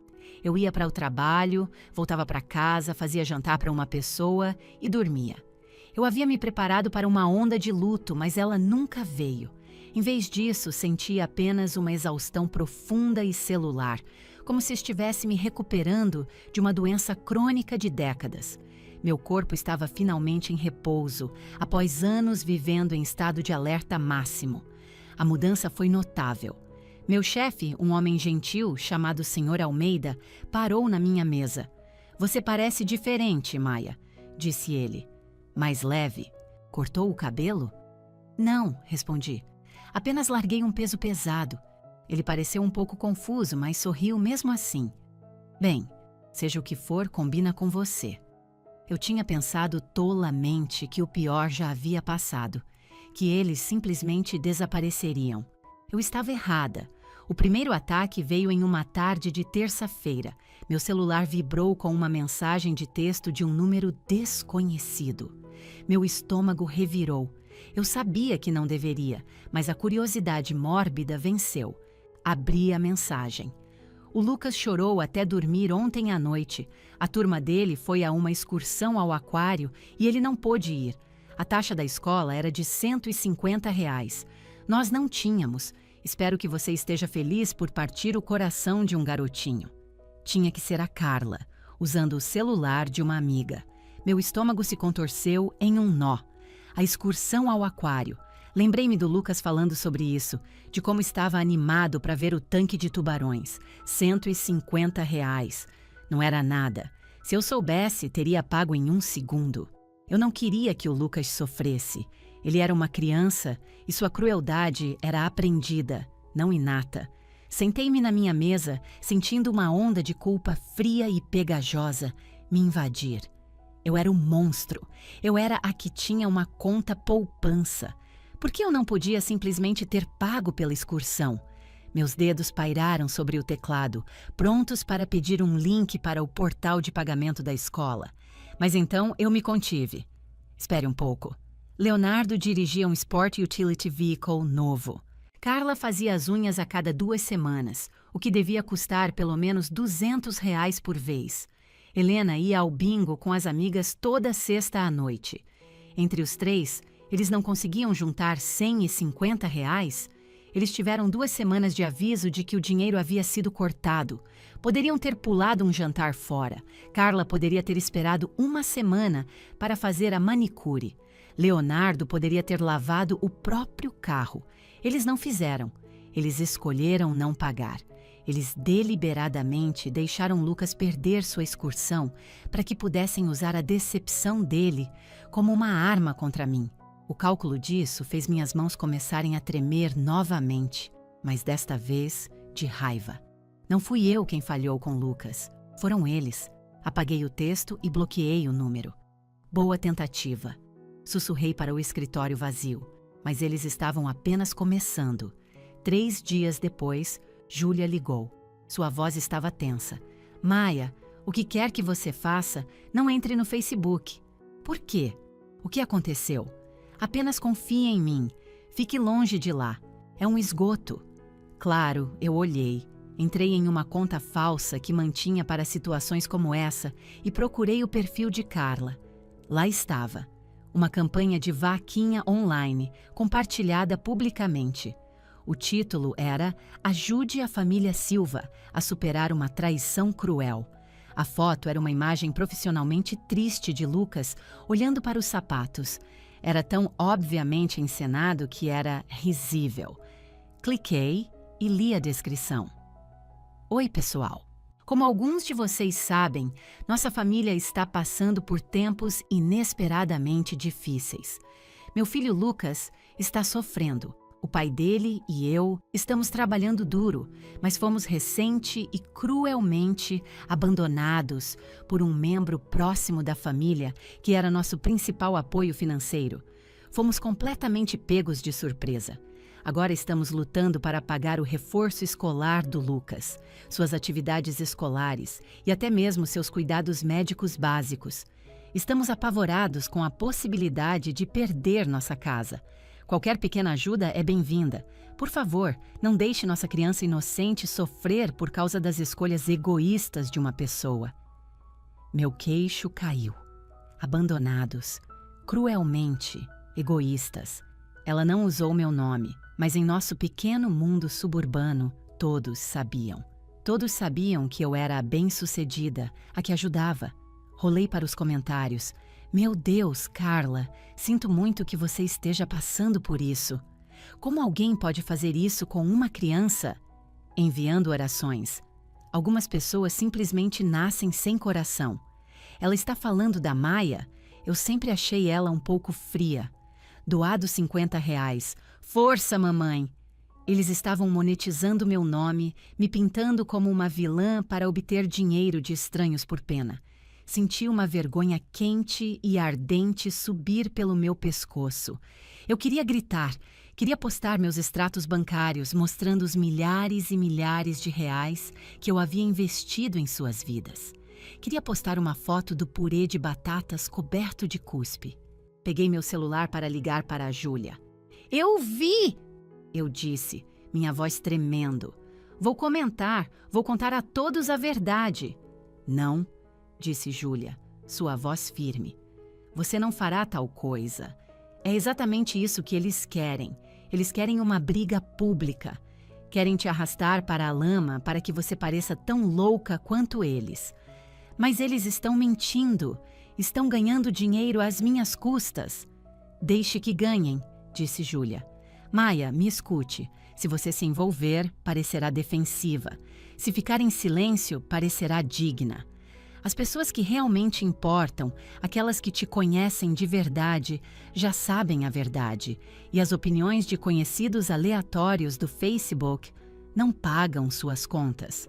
Eu ia para o trabalho, voltava para casa, fazia jantar para uma pessoa e dormia. Eu havia me preparado para uma onda de luto, mas ela nunca veio. Em vez disso, sentia apenas uma exaustão profunda e celular, como se estivesse me recuperando de uma doença crônica de décadas. Meu corpo estava finalmente em repouso, após anos vivendo em estado de alerta máximo. A mudança foi notável. Meu chefe, um homem gentil chamado Sr. Almeida, parou na minha mesa. "Você parece diferente, Maia", disse ele. "Mais leve. Cortou o cabelo?" "Não", respondi. "Apenas larguei um peso pesado." Ele pareceu um pouco confuso, mas sorriu mesmo assim. "Bem, seja o que for, combina com você." Eu tinha pensado tolamente que o pior já havia passado, que eles simplesmente desapareceriam. Eu estava errada. O primeiro ataque veio em uma tarde de terça-feira. Meu celular vibrou com uma mensagem de texto de um número desconhecido. Meu estômago revirou. Eu sabia que não deveria, mas a curiosidade mórbida venceu. Abri a mensagem. O Lucas chorou até dormir ontem à noite. A turma dele foi a uma excursão ao aquário e ele não pôde ir. A taxa da escola era de R$ 150. Nós não tínhamos. Espero que você esteja feliz por partir o coração de um garotinho. Tinha que ser a Carla, usando o celular de uma amiga. Meu estômago se contorceu em um nó. A excursão ao aquário. Lembrei-me do Lucas falando sobre isso, de como estava animado para ver o tanque de tubarões. R$ 150. Não era nada. Se eu soubesse, teria pago em 1 segundo. Eu não queria que o Lucas sofresse. Ele era uma criança e sua crueldade era aprendida, não inata. Sentei-me na minha mesa, sentindo uma onda de culpa fria e pegajosa me invadir. Eu era um monstro. Eu era a que tinha uma conta poupança. Por que eu não podia simplesmente ter pago pela excursão? Meus dedos pairaram sobre o teclado, prontos para pedir um link para o portal de pagamento da escola. Mas então eu me contive. Espere um pouco. Leonardo dirigia um Sport Utility Vehicle novo. Carla fazia as unhas a cada 2 semanas, o que devia custar pelo menos R$ 200 por vez. Helena ia ao bingo com as amigas toda sexta à noite. Entre os três, eles não conseguiam juntar R$ 150? Eles tiveram 2 semanas de aviso de que o dinheiro havia sido cortado. Poderiam ter pulado um jantar fora. Carla poderia ter esperado 1 semana para fazer a manicure. Leonardo poderia ter lavado o próprio carro. Eles não fizeram. Eles escolheram não pagar. Eles deliberadamente deixaram Lucas perder sua excursão para que pudessem usar a decepção dele como uma arma contra mim. O cálculo disso fez minhas mãos começarem a tremer novamente, mas desta vez de raiva. Não fui eu quem falhou com Lucas, foram eles. Apaguei o texto e bloqueei o número. Boa tentativa. Sussurrei para o escritório vazio, mas eles estavam apenas começando. 3 dias depois, Júlia ligou. Sua voz estava tensa. "Maia, o que quer que você faça, não entre no Facebook." "Por quê? O que aconteceu?" "Apenas confie em mim. Fique longe de lá. É um esgoto." Claro, eu olhei. Entrei em uma conta falsa que mantinha para situações como essa e procurei o perfil de Carla. Lá estava. Uma campanha de vaquinha online, compartilhada publicamente. O título era "Ajude a família Silva a superar uma traição cruel." A foto era uma imagem profissionalmente triste de Lucas olhando para os sapatos. Era tão obviamente encenado que era risível. Cliquei e li a descrição. "Oi, pessoal. Como alguns de vocês sabem, nossa família está passando por tempos inesperadamente difíceis. Meu filho Lucas está sofrendo. O pai dele e eu estamos trabalhando duro, mas fomos recente e cruelmente abandonados por um membro próximo da família que era nosso principal apoio financeiro. Fomos completamente pegos de surpresa. Agora estamos lutando para pagar o reforço escolar do Lucas, suas atividades escolares e até mesmo seus cuidados médicos básicos. Estamos apavorados com a possibilidade de perder nossa casa. Qualquer pequena ajuda é bem-vinda. Por favor, não deixe nossa criança inocente sofrer por causa das escolhas egoístas de uma pessoa." Meu queixo caiu. Abandonados, cruelmente egoístas. Ela não usou meu nome, mas em nosso pequeno mundo suburbano, todos sabiam. Todos sabiam que eu era a bem-sucedida, a que ajudava. Rolei para os comentários. Meu Deus, Carla, sinto muito que você esteja passando por isso. Como alguém pode fazer isso com uma criança? Enviando orações. Algumas pessoas simplesmente nascem sem coração. Ela está falando da Maia? Eu sempre achei ela um pouco fria. Doado R$ 50. Força, mamãe! Eles estavam monetizando meu nome, me pintando como uma vilã para obter dinheiro de estranhos por pena. Senti uma vergonha quente e ardente subir pelo meu pescoço. Eu queria gritar, queria postar meus extratos bancários mostrando os milhares e milhares de reais que eu havia investido em suas vidas. Queria postar uma foto do purê de batatas coberto de cuspe. Peguei meu celular para ligar para a Júlia. Eu vi! Eu disse, minha voz tremendo. Vou comentar, vou contar a todos a verdade. Não, disse Júlia, sua voz firme. Você não fará tal coisa. É exatamente isso que eles querem. Eles querem uma briga pública. Querem te arrastar para a lama para que você pareça tão louca quanto eles. Mas eles estão mentindo. Estão ganhando dinheiro às minhas custas. Deixe que ganhem, disse Júlia. Maia, me escute. Se você se envolver, parecerá defensiva. Se ficar em silêncio, parecerá digna. As pessoas que realmente importam, aquelas que te conhecem de verdade, já sabem a verdade. E as opiniões de conhecidos aleatórios do Facebook não pagam suas contas.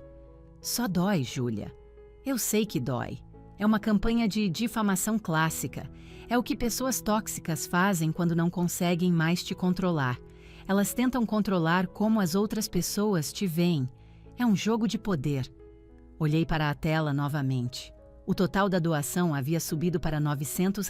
Só dói, Júlia. Eu sei que dói. É uma campanha de difamação clássica. É o que pessoas tóxicas fazem quando não conseguem mais te controlar. Elas tentam controlar como as outras pessoas te veem. É um jogo de poder. Olhei para a tela novamente. O total da doação havia subido para R$ 900.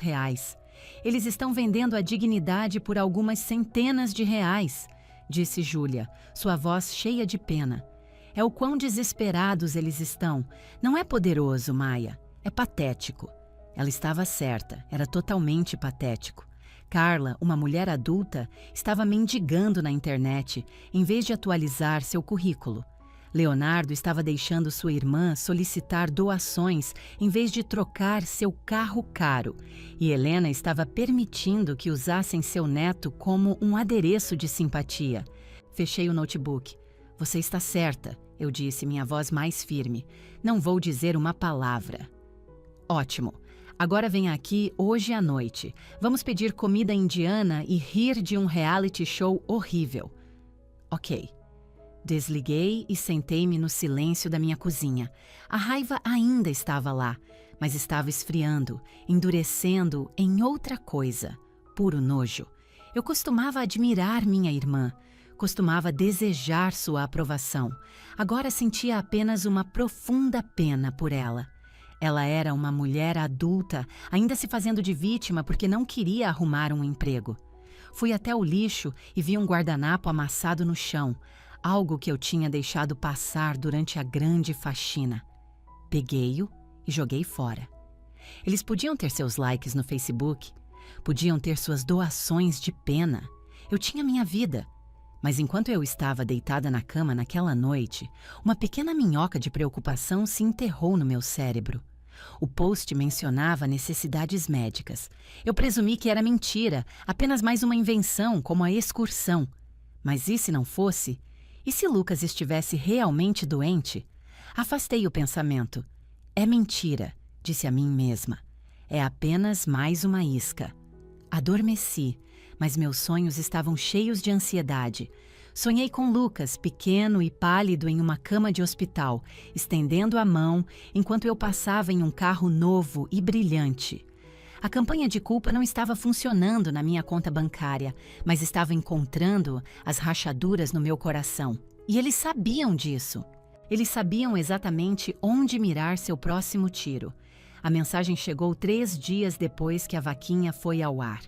Eles estão vendendo a dignidade por algumas centenas de reais, disse Júlia, sua voz cheia de pena. É o quão desesperados eles estão. Não é poderoso, Maia. É patético. Ela estava certa, era totalmente patético. Carla, uma mulher adulta, estava mendigando na internet, em vez de atualizar seu currículo. Leonardo estava deixando sua irmã solicitar doações em vez de trocar seu carro caro. E Helena estava permitindo que usassem seu neto como um adereço de simpatia. Fechei o notebook. Você está certa, eu disse, minha voz mais firme. Não vou dizer uma palavra. Ótimo. Agora venha aqui hoje à noite. Vamos pedir comida indiana e rir de um reality show horrível. Ok. Desliguei e sentei-me no silêncio da minha cozinha. A raiva ainda estava lá, mas estava esfriando, endurecendo em outra coisa. Puro nojo. Eu costumava admirar minha irmã. Costumava desejar sua aprovação. Agora sentia apenas uma profunda pena por ela. Ela era uma mulher adulta, ainda se fazendo de vítima porque não queria arrumar um emprego. Fui até o lixo e vi um guardanapo amassado no chão, algo que eu tinha deixado passar durante a grande faxina. Peguei-o e joguei fora. Eles podiam ter seus likes no Facebook, podiam ter suas doações de pena. Eu tinha minha vida. Mas enquanto eu estava deitada na cama naquela noite, uma pequena minhoca de preocupação se enterrou no meu cérebro. O post mencionava necessidades médicas. Eu presumi que era mentira, apenas mais uma invenção, como a excursão. Mas e se não fosse? E se Lucas estivesse realmente doente? Afastei o pensamento. É mentira, disse a mim mesma. É apenas mais uma isca. Adormeci, mas meus sonhos estavam cheios de ansiedade. Sonhei com Lucas, pequeno e pálido em uma cama de hospital, estendendo a mão enquanto eu passava em um carro novo e brilhante. A campanha de culpa não estava funcionando na minha conta bancária, mas estava encontrando as rachaduras no meu coração. E eles sabiam disso. Eles sabiam exatamente onde mirar seu próximo tiro. A mensagem chegou 3 dias depois que a vaquinha foi ao ar.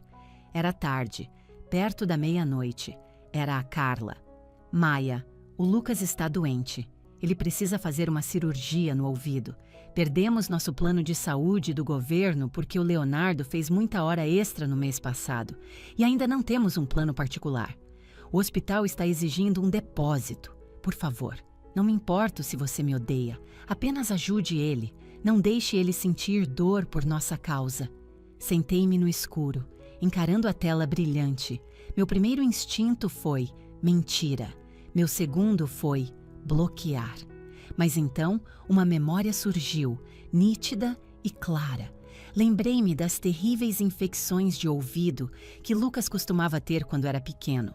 Era tarde, perto da meia-noite. Era a Carla. Maia, o Lucas está doente. Ele precisa fazer uma cirurgia no ouvido. Perdemos nosso plano de saúde do governo porque o Leonardo fez muita hora extra no mês passado. E ainda não temos um plano particular. O hospital está exigindo um depósito. Por favor, não me importo se você me odeia. Apenas ajude ele. Não deixe ele sentir dor por nossa causa. Sentei-me no escuro, encarando a tela brilhante. Meu primeiro instinto foi mentira. Meu segundo foi bloquear. Mas então uma memória surgiu, nítida e clara. Lembrei-me das terríveis infecções de ouvido que Lucas costumava ter quando era pequeno.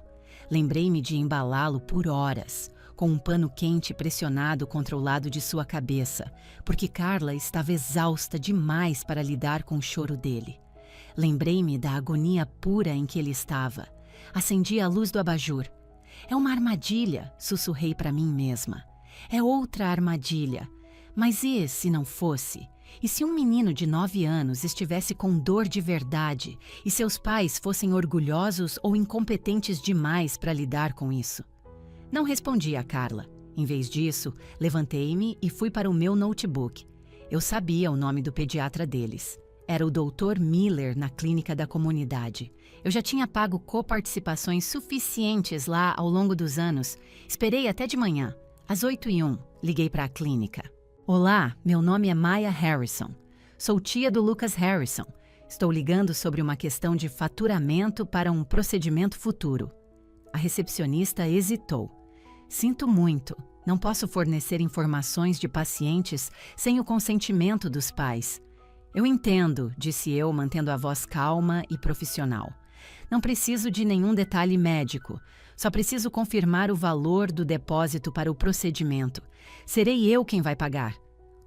Lembrei-me de embalá-lo por horas, com um pano quente pressionado contra o lado de sua cabeça, porque Carla estava exausta demais para lidar com o choro dele. Lembrei-me da agonia pura em que ele estava. Acendi a luz do abajur. É uma armadilha, sussurrei para mim mesma. É outra armadilha. Mas e se não fosse? E se um menino de 9 anos estivesse com dor de verdade e seus pais fossem orgulhosos ou incompetentes demais para lidar com isso? Não respondi a Carla. Em vez disso, levantei-me e fui para o meu notebook. Eu sabia o nome do pediatra deles. Era o Dr. Miller na clínica da comunidade. Eu já tinha pago coparticipações suficientes lá ao longo dos anos. Esperei até de manhã. Às 8h01, liguei para a clínica. Olá, meu nome é Maya Harrison. Sou tia do Lucas Harrison. Estou ligando sobre uma questão de faturamento para um procedimento futuro. A recepcionista hesitou. Sinto muito. Não posso fornecer informações de pacientes sem o consentimento dos pais. Eu entendo, disse eu, mantendo a voz calma e profissional. Não preciso de nenhum detalhe médico. Só preciso confirmar o valor do depósito para o procedimento. Serei eu quem vai pagar.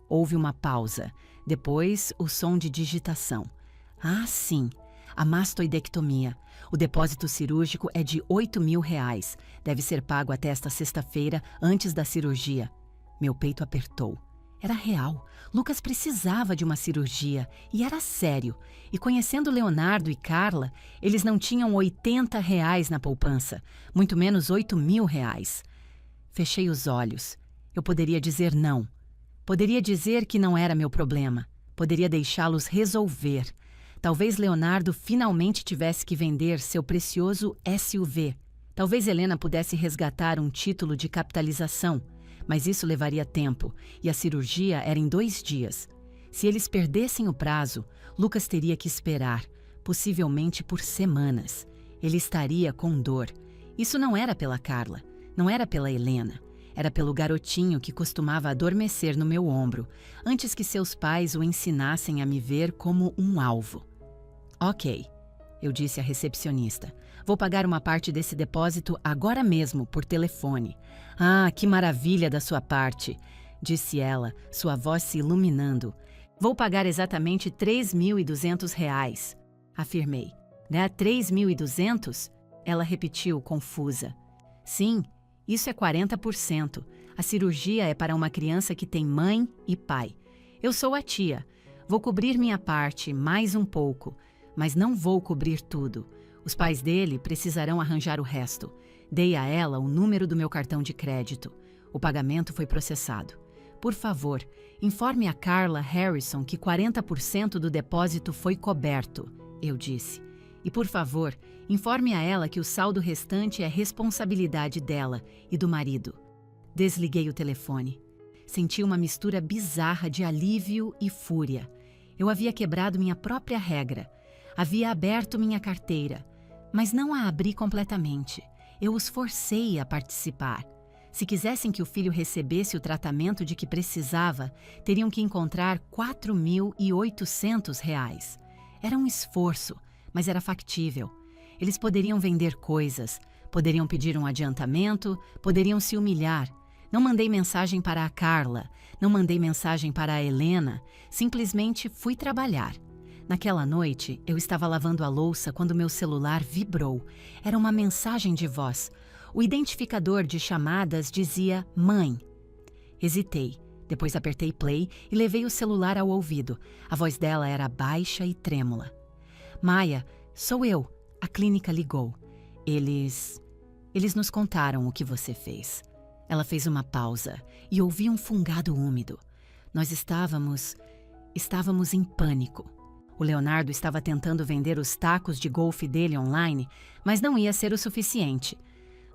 Houve uma pausa. Depois, o som de digitação. Ah, sim. A mastoidectomia. O depósito cirúrgico é de R$8.000. Deve ser pago até esta sexta-feira, antes da cirurgia. Meu peito apertou. Era real. Lucas precisava de uma cirurgia. E era sério. E conhecendo Leonardo e Carla, eles não tinham R$80 na poupança. Muito menos R$8.000. Fechei os olhos. Eu poderia dizer não. Poderia dizer que não era meu problema. Poderia deixá-los resolver. Talvez Leonardo finalmente tivesse que vender seu precioso SUV. Talvez Helena pudesse resgatar um título de capitalização. Mas isso levaria tempo, e a cirurgia era em 2 dias. Se eles perdessem o prazo, Lucas teria que esperar, possivelmente por semanas. Ele estaria com dor. Isso não era pela Carla, não era pela Helena. Era pelo garotinho que costumava adormecer no meu ombro, antes que seus pais o ensinassem a me ver como um alvo. Ok, eu disse à recepcionista. Vou pagar uma parte desse depósito agora mesmo, por telefone. Ah, que maravilha da sua parte, disse ela, sua voz se iluminando. Vou pagar exatamente R$3.200, afirmei. Né, 3.200? Ela repetiu, confusa. Sim, isso é 40%. A cirurgia é para uma criança que tem mãe e pai. Eu sou a tia. Vou cobrir minha parte, mais um pouco. Mas não vou cobrir tudo. Os pais dele precisarão arranjar o resto. Dei a ela o número do meu cartão de crédito. O pagamento foi processado. Por favor, informe a Carla Harrison que 40% do depósito foi coberto, eu disse. E por favor, informe a ela que o saldo restante é responsabilidade dela e do marido. Desliguei o telefone. Senti uma mistura bizarra de alívio e fúria. Eu havia quebrado minha própria regra. Havia aberto minha carteira, mas não a abri completamente. Eu os forcei a participar. Se quisessem que o filho recebesse o tratamento de que precisava, teriam que encontrar R$4.800. Era um esforço, mas era factível. Eles poderiam vender coisas, poderiam pedir um adiantamento, poderiam se humilhar. Não mandei mensagem para a Carla, não mandei mensagem para a Helena, simplesmente fui trabalhar. Naquela noite, eu estava lavando a louça quando meu celular vibrou. Era uma mensagem de voz. O identificador de chamadas dizia mãe. Hesitei. Depois apertei play e levei o celular ao ouvido. A voz dela era baixa e trêmula. Maia, sou eu. A clínica ligou. Eles nos contaram o que você fez. Ela fez uma pausa e ouvi um fungado úmido. Nós estávamos em pânico. O Leonardo estava tentando vender os tacos de golfe dele online, mas não ia ser o suficiente.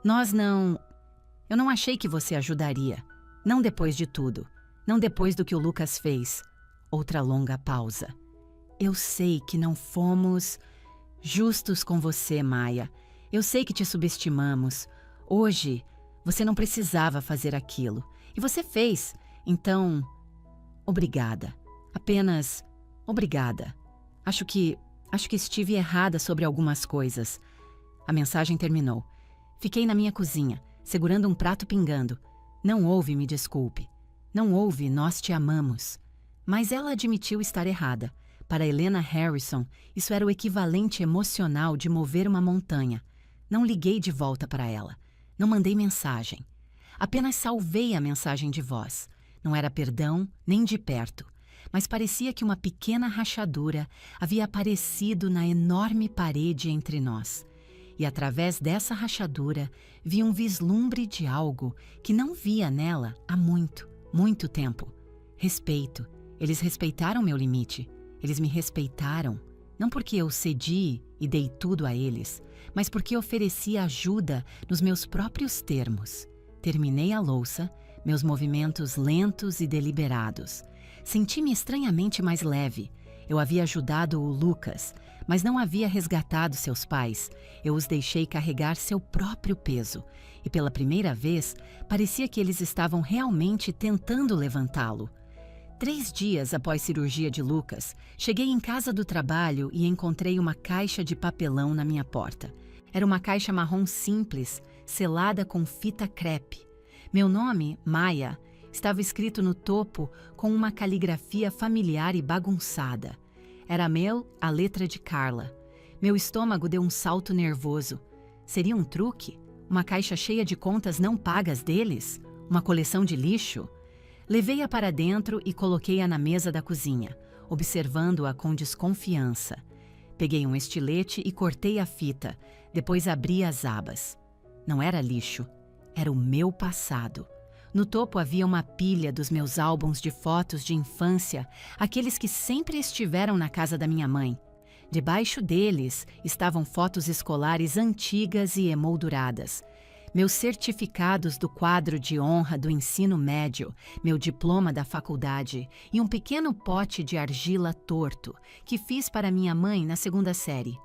Eu não achei que você ajudaria. Não depois de tudo. Não depois do que o Lucas fez. Outra longa pausa. Eu sei que não fomos justos com você, Maya. Eu sei que te subestimamos. Hoje, você não precisava fazer aquilo. E você fez. Então, obrigada. Apenas obrigada. Acho que estive errada sobre algumas coisas. A mensagem terminou. Fiquei na minha cozinha, segurando um prato pingando. Não houve me desculpe. Não houve nós te amamos. Mas ela admitiu estar errada. Para Helena Harrison, isso era o equivalente emocional de mover uma montanha. Não liguei de volta para ela. Não mandei mensagem. Apenas salvei a mensagem de voz. Não era perdão, nem de perto. Mas parecia que uma pequena rachadura havia aparecido na enorme parede entre nós. E através dessa rachadura vi um vislumbre de algo que não via nela há muito, muito tempo. Respeito. Eles respeitaram meu limite. Eles me respeitaram, não porque eu cedi e dei tudo a eles, mas porque ofereci ajuda nos meus próprios termos. Terminei a louça, meus movimentos lentos e deliberados. Senti-me estranhamente mais leve. Eu havia ajudado o Lucas, mas não havia resgatado seus pais. Eu os deixei carregar seu próprio peso. E pela primeira vez, parecia que eles estavam realmente tentando levantá-lo. 3 dias após cirurgia de Lucas, cheguei em casa do trabalho e encontrei uma caixa de papelão na minha porta. Era uma caixa marrom simples, selada com fita crepe. Meu nome, Maya, estava escrito no topo com uma caligrafia familiar e bagunçada. Era a letra de Carla. Meu estômago deu um salto nervoso. Seria um truque? Uma caixa cheia de contas não pagas deles? Uma coleção de lixo? Levei-a para dentro e coloquei-a na mesa da cozinha, observando-a com desconfiança. Peguei um estilete e cortei a fita, depois abri as abas. Não era lixo, era o meu passado. No topo havia uma pilha dos meus álbuns de fotos de infância, aqueles que sempre estiveram na casa da minha mãe. Debaixo deles estavam fotos escolares antigas e emolduradas. Meus certificados do quadro de honra do ensino médio, meu diploma da faculdade e um pequeno pote de argila torto que fiz para minha mãe na 2ª série.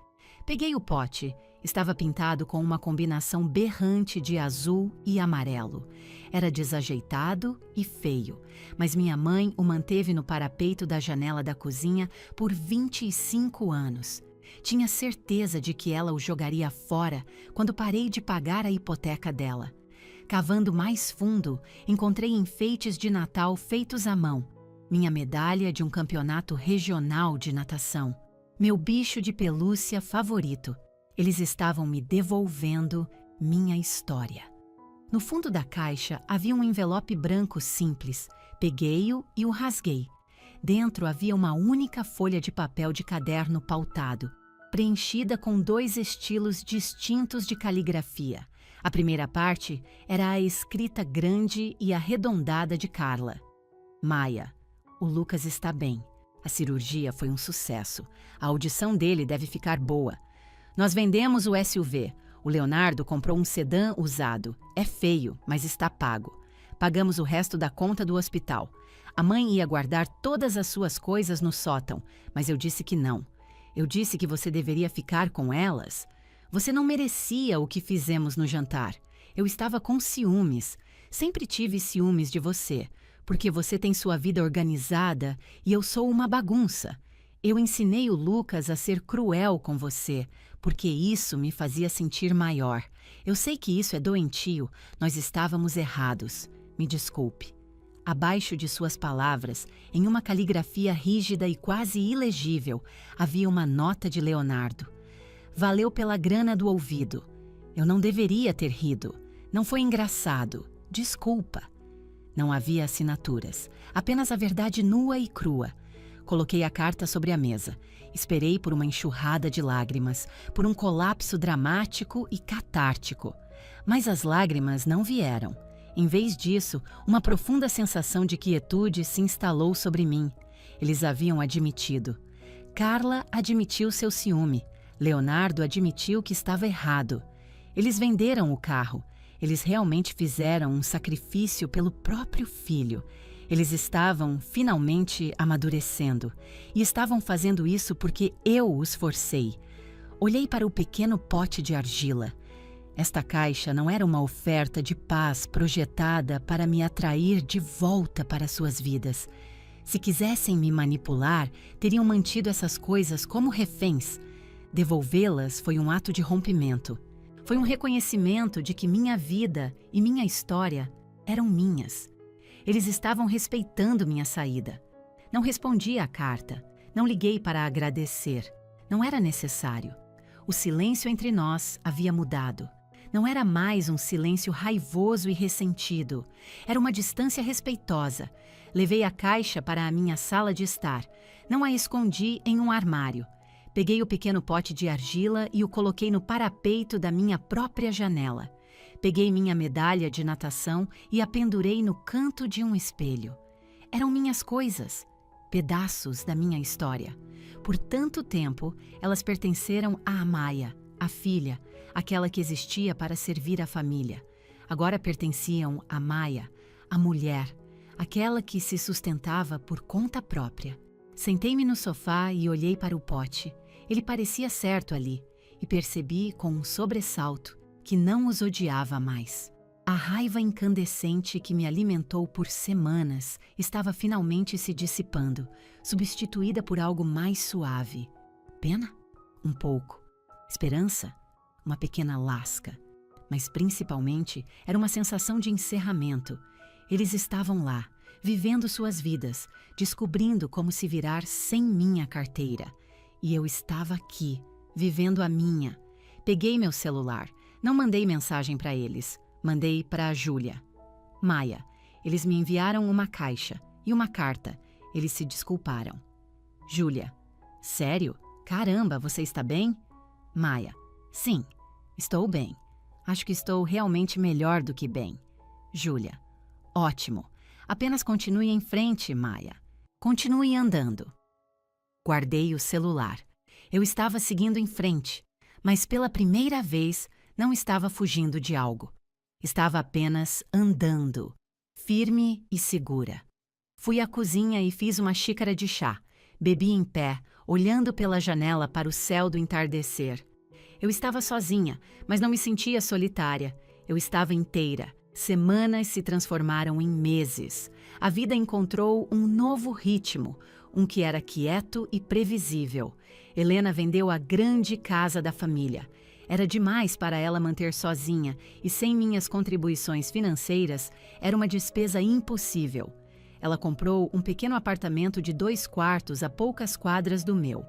Peguei o pote. Estava pintado com uma combinação berrante de azul e amarelo. Era desajeitado e feio, mas minha mãe o manteve no parapeito da janela da cozinha por 25 anos. Tinha certeza de que ela o jogaria fora quando parei de pagar a hipoteca dela. Cavando mais fundo, encontrei enfeites de Natal feitos à mão. Minha medalha de um campeonato regional de natação. Meu bicho de pelúcia favorito. Eles estavam me devolvendo minha história. No fundo da caixa havia um envelope branco simples. Peguei-o e o rasguei. Dentro havia uma única folha de papel de caderno pautado, preenchida com 2 estilos distintos de caligrafia. A primeira parte era a escrita grande e arredondada de Carla. Maya, o Lucas está bem. A cirurgia foi um sucesso. A audição dele deve ficar boa. Nós vendemos o SUV. O Leonardo comprou um sedã usado. É feio, mas está pago. Pagamos o resto da conta do hospital. A mãe ia guardar todas as suas coisas no sótão, mas eu disse que não. Eu disse que você deveria ficar com elas. Você não merecia o que fizemos no jantar. Eu estava com ciúmes. Sempre tive ciúmes de você, porque você tem sua vida organizada e eu sou uma bagunça. Eu ensinei o Lucas a ser cruel com você, porque isso me fazia sentir maior. Eu sei que isso é doentio, nós estávamos errados. Me desculpe. Abaixo de suas palavras, em uma caligrafia rígida e quase ilegível, havia uma nota de Leonardo. Valeu pela grana do ouvido. Eu não deveria ter rido. Não foi engraçado. Desculpa. Não havia assinaturas, apenas a verdade nua e crua. Coloquei a carta sobre a mesa. Esperei por uma enxurrada de lágrimas, por um colapso dramático e catártico. Mas as lágrimas não vieram. Em vez disso, uma profunda sensação de quietude se instalou sobre mim. Eles haviam admitido. Carla admitiu seu ciúme. Leonardo admitiu que estava errado. Eles venderam o carro. Eles realmente fizeram um sacrifício pelo próprio filho. Eles estavam finalmente amadurecendo, e estavam fazendo isso porque eu os forcei. Olhei para o pequeno pote de argila. Esta caixa não era uma oferta de paz projetada para me atrair de volta para suas vidas. Se quisessem me manipular, teriam mantido essas coisas como reféns. Devolvê-las foi um ato de rompimento. Foi um reconhecimento de que minha vida e minha história eram minhas. Eles estavam respeitando minha saída. Não respondi à carta. Não liguei para agradecer. Não era necessário. O silêncio entre nós havia mudado. Não era mais um silêncio raivoso e ressentido. Era uma distância respeitosa. Levei a caixa para a minha sala de estar. Não a escondi em um armário. Peguei o pequeno pote de argila e o coloquei no parapeito da minha própria janela. Peguei minha medalha de natação e a pendurei no canto de um espelho. Eram minhas coisas, pedaços da minha história. Por tanto tempo, elas pertenceram a Amaya, a filha, aquela que existia para servir a família. Agora pertenciam a Maya, a mulher, aquela que se sustentava por conta própria. Sentei-me no sofá e olhei para o pote. Ele parecia certo ali, e percebi com um sobressalto que não os odiava mais. A raiva incandescente que me alimentou por semanas estava finalmente se dissipando, substituída por algo mais suave. Pena? Um pouco. Esperança? Uma pequena lasca. Mas principalmente era uma sensação de encerramento. Eles estavam lá, vivendo suas vidas, descobrindo como se virar sem minha carteira. E eu estava aqui, vivendo a minha. Peguei meu celular. Não mandei mensagem para eles. Mandei para a Júlia. Maia, eles me enviaram uma caixa e uma carta. Eles se desculparam. Júlia, sério? Caramba, você está bem? Maia, sim, estou bem. Acho que estou realmente melhor do que bem. Júlia, ótimo. Apenas continue em frente, Maia. Continue andando. Guardei o celular. Eu estava seguindo em frente, mas pela primeira vez não estava fugindo de algo. Estava apenas andando, firme e segura. Fui à cozinha e fiz uma xícara de chá. Bebi em pé, olhando pela janela para o céu do entardecer. Eu estava sozinha, mas não me sentia solitária. Eu estava inteira. Semanas se transformaram em meses. A vida encontrou um novo ritmo, um que era quieto e previsível. Helena vendeu a grande casa da família. Era demais para ela manter sozinha e sem minhas contribuições financeiras, era uma despesa impossível. Ela comprou um pequeno apartamento de 2 quartos a poucas quadras do meu.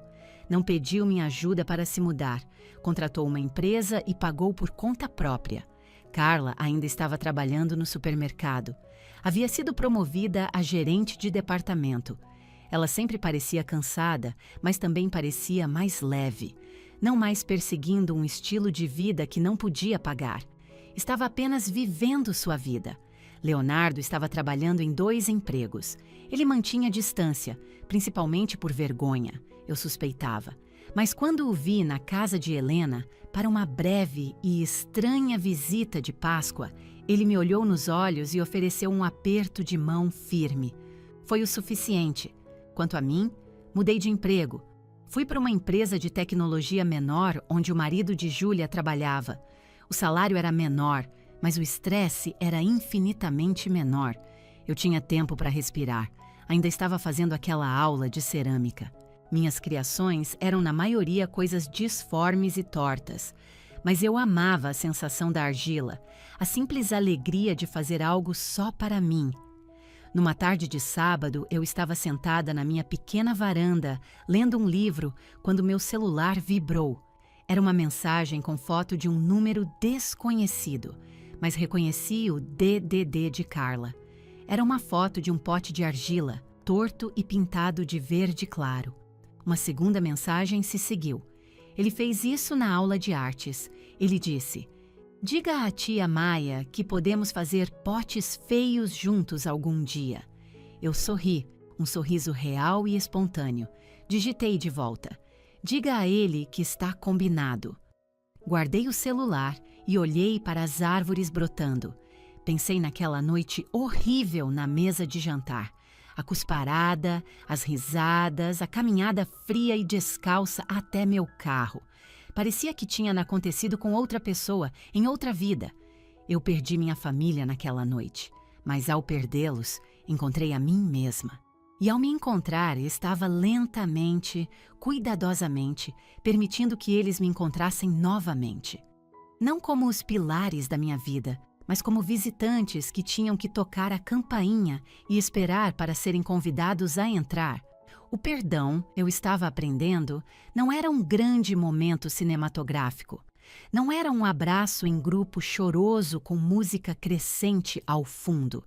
Não pediu minha ajuda para se mudar. Contratou uma empresa e pagou por conta própria. Carla ainda estava trabalhando no supermercado. Havia sido promovida a gerente de departamento. Ela sempre parecia cansada, mas também parecia mais leve. Não mais perseguindo um estilo de vida que não podia pagar. Estava apenas vivendo sua vida. Leonardo estava trabalhando em 2 empregos. Ele mantinha distância, principalmente por vergonha, eu suspeitava. Mas quando o vi na casa de Helena, para uma breve e estranha visita de Páscoa, ele me olhou nos olhos e ofereceu um aperto de mão firme. Foi o suficiente. Quanto a mim, mudei de emprego. Fui para uma empresa de tecnologia menor onde o marido de Júlia trabalhava. O salário era menor, mas o estresse era infinitamente menor. Eu tinha tempo para respirar. Ainda estava fazendo aquela aula de cerâmica. Minhas criações eram na maioria coisas disformes e tortas. Mas eu amava a sensação da argila, a simples alegria de fazer algo só para mim. Numa tarde de sábado, eu estava sentada na minha pequena varanda, lendo um livro, quando meu celular vibrou. Era uma mensagem com foto de um número desconhecido, mas reconheci o DDD de Carla. Era uma foto de um pote de argila, torto e pintado de verde claro. Uma segunda mensagem se seguiu. Ele fez isso na aula de artes. Ele disse: "Diga à tia Maia que podemos fazer potes feios juntos algum dia." Eu sorri, um sorriso real e espontâneo. Digitei de volta: "Diga a ele que está combinado." Guardei o celular e olhei para as árvores brotando. Pensei naquela noite horrível na mesa de jantar. A cusparada, as risadas, a caminhada fria e descalça até meu carro. Parecia que tinha acontecido com outra pessoa, em outra vida. Eu perdi minha família naquela noite, mas ao perdê-los, encontrei a mim mesma. E ao me encontrar, estava lentamente, cuidadosamente, permitindo que eles me encontrassem novamente. Não como os pilares da minha vida, mas como visitantes que tinham que tocar a campainha e esperar para serem convidados a entrar. O perdão, eu estava aprendendo, não era um grande momento cinematográfico. Não era um abraço em grupo choroso com música crescente ao fundo.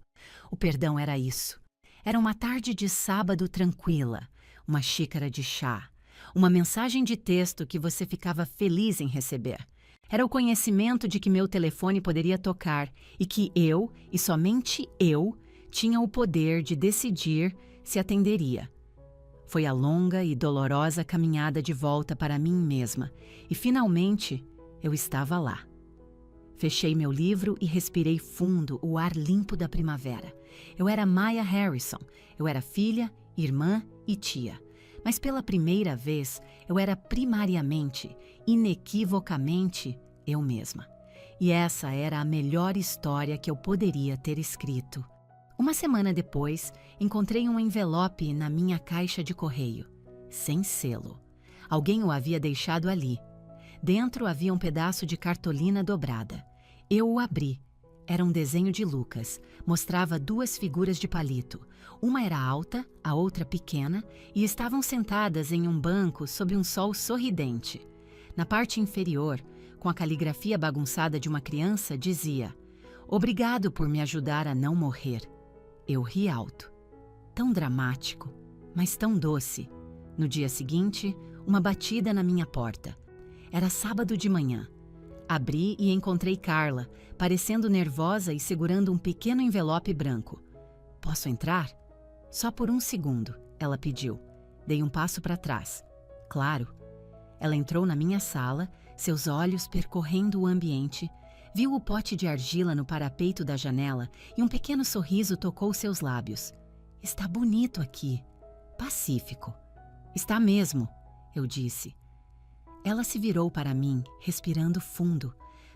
O perdão era isso. Era uma tarde de sábado tranquila, uma xícara de chá, uma mensagem de texto que você ficava feliz em receber. Era o conhecimento de que meu telefone poderia tocar e que eu, e somente eu, tinha o poder de decidir se atenderia. Foi a longa e dolorosa caminhada de volta para mim mesma e, finalmente, eu estava lá. Fechei meu livro e respirei fundo o ar limpo da primavera. Eu era Maya Harrison, eu era filha, irmã e tia. Mas pela primeira vez, eu era primariamente, inequivocamente, eu mesma. E essa era a melhor história que eu poderia ter escrito. Uma semana depois, encontrei um envelope na minha caixa de correio, sem selo. Alguém o havia deixado ali. Dentro havia um pedaço de cartolina dobrada. Eu o abri. Era um desenho de Lucas. Mostrava duas figuras de palito. Uma era alta, a outra pequena, e estavam sentadas em um banco sob um sol sorridente. Na parte inferior, com a caligrafia bagunçada de uma criança, dizia: "Obrigado por me ajudar a não morrer." Eu ri alto. Tão dramático, mas tão doce. No dia seguinte, uma batida na minha porta. Era sábado de manhã. Abri e encontrei Carla, parecendo nervosa e segurando um pequeno envelope branco. "Posso entrar?" "Só por um segundo", ela pediu. Dei um passo para trás. "Claro." Ela entrou na minha sala, seus olhos percorrendo o ambiente, viu o pote de argila no parapeito da janela e um pequeno sorriso tocou seus lábios. "Está bonito aqui." "Pacífico." "Está mesmo", eu disse. Ela se virou para mim, respirando fundo.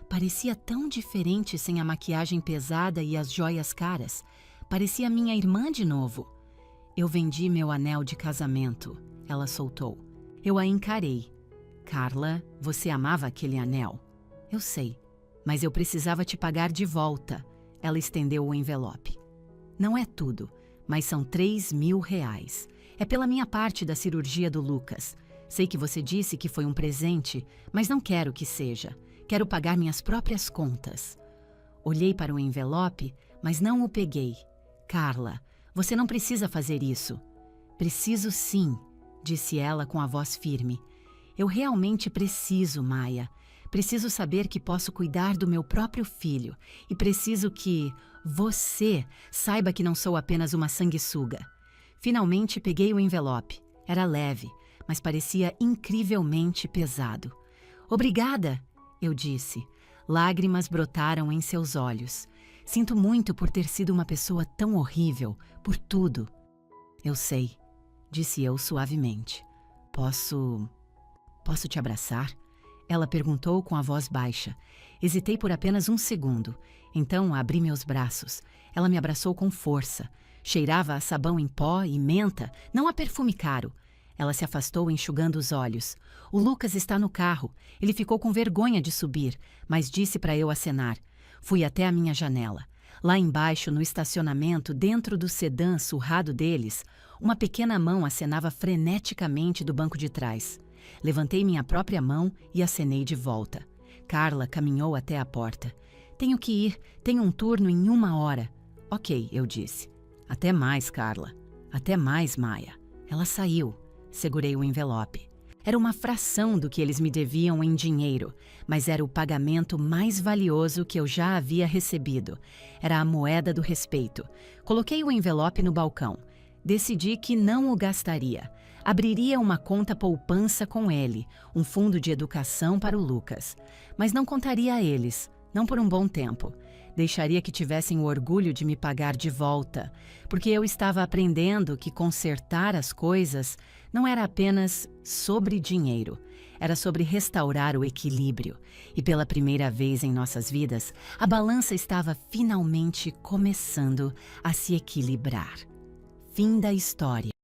Parecia tão diferente sem a maquiagem pesada e as joias caras. Parecia minha irmã de novo. "Eu vendi meu anel de casamento", ela soltou. Eu a encarei. "Carla, você amava aquele anel." "Eu sei, mas eu precisava te pagar de volta." Ela estendeu o envelope. "Não é tudo, mas são R$3.000. É pela minha parte da cirurgia do Lucas. Sei que você disse que foi um presente, mas não quero que seja. Quero pagar minhas próprias contas." Olhei para o envelope, mas não o peguei. "Carla, você não precisa fazer isso." "Preciso sim", disse ela com a voz firme. "Eu realmente preciso, Maya. Preciso saber que posso cuidar do meu próprio filho e preciso que você saiba que não sou apenas uma sanguessuga." Finalmente peguei o envelope. Era leve, mas parecia incrivelmente pesado. "Obrigada", eu disse. Lágrimas brotaram em seus olhos. "Sinto muito por ter sido uma pessoa tão horrível, por tudo." "Eu sei", disse eu suavemente. Posso te abraçar?" Ela perguntou com a voz baixa. Hesitei por apenas um segundo. Então abri meus braços. Ela me abraçou com força. Cheirava a sabão em pó e menta, não a perfume caro. Ela se afastou enxugando os olhos. "O Lucas está no carro. Ele ficou com vergonha de subir, mas disse para eu acenar." Fui até a minha janela. Lá embaixo, no estacionamento, dentro do sedã surrado deles, uma pequena mão acenava freneticamente do banco de trás. Levantei minha própria mão e acenei de volta. Carla caminhou até a porta. "Tenho que ir. Tenho um turno em 1 hora." "Ok", eu disse. "Até mais, Carla." "Até mais, Maya." Ela saiu. Segurei o envelope. Era uma fração do que eles me deviam em dinheiro, mas era o pagamento mais valioso que eu já havia recebido. Era a moeda do respeito. Coloquei o envelope no balcão. Decidi que não o gastaria. Abriria uma conta poupança com ele, um fundo de educação para o Lucas. Mas não contaria a eles, não por um bom tempo. Deixaria que tivessem o orgulho de me pagar de volta, porque eu estava aprendendo que consertar as coisas não era apenas sobre dinheiro, era sobre restaurar o equilíbrio. E pela primeira vez em nossas vidas, a balança estava finalmente começando a se equilibrar. Fim da história.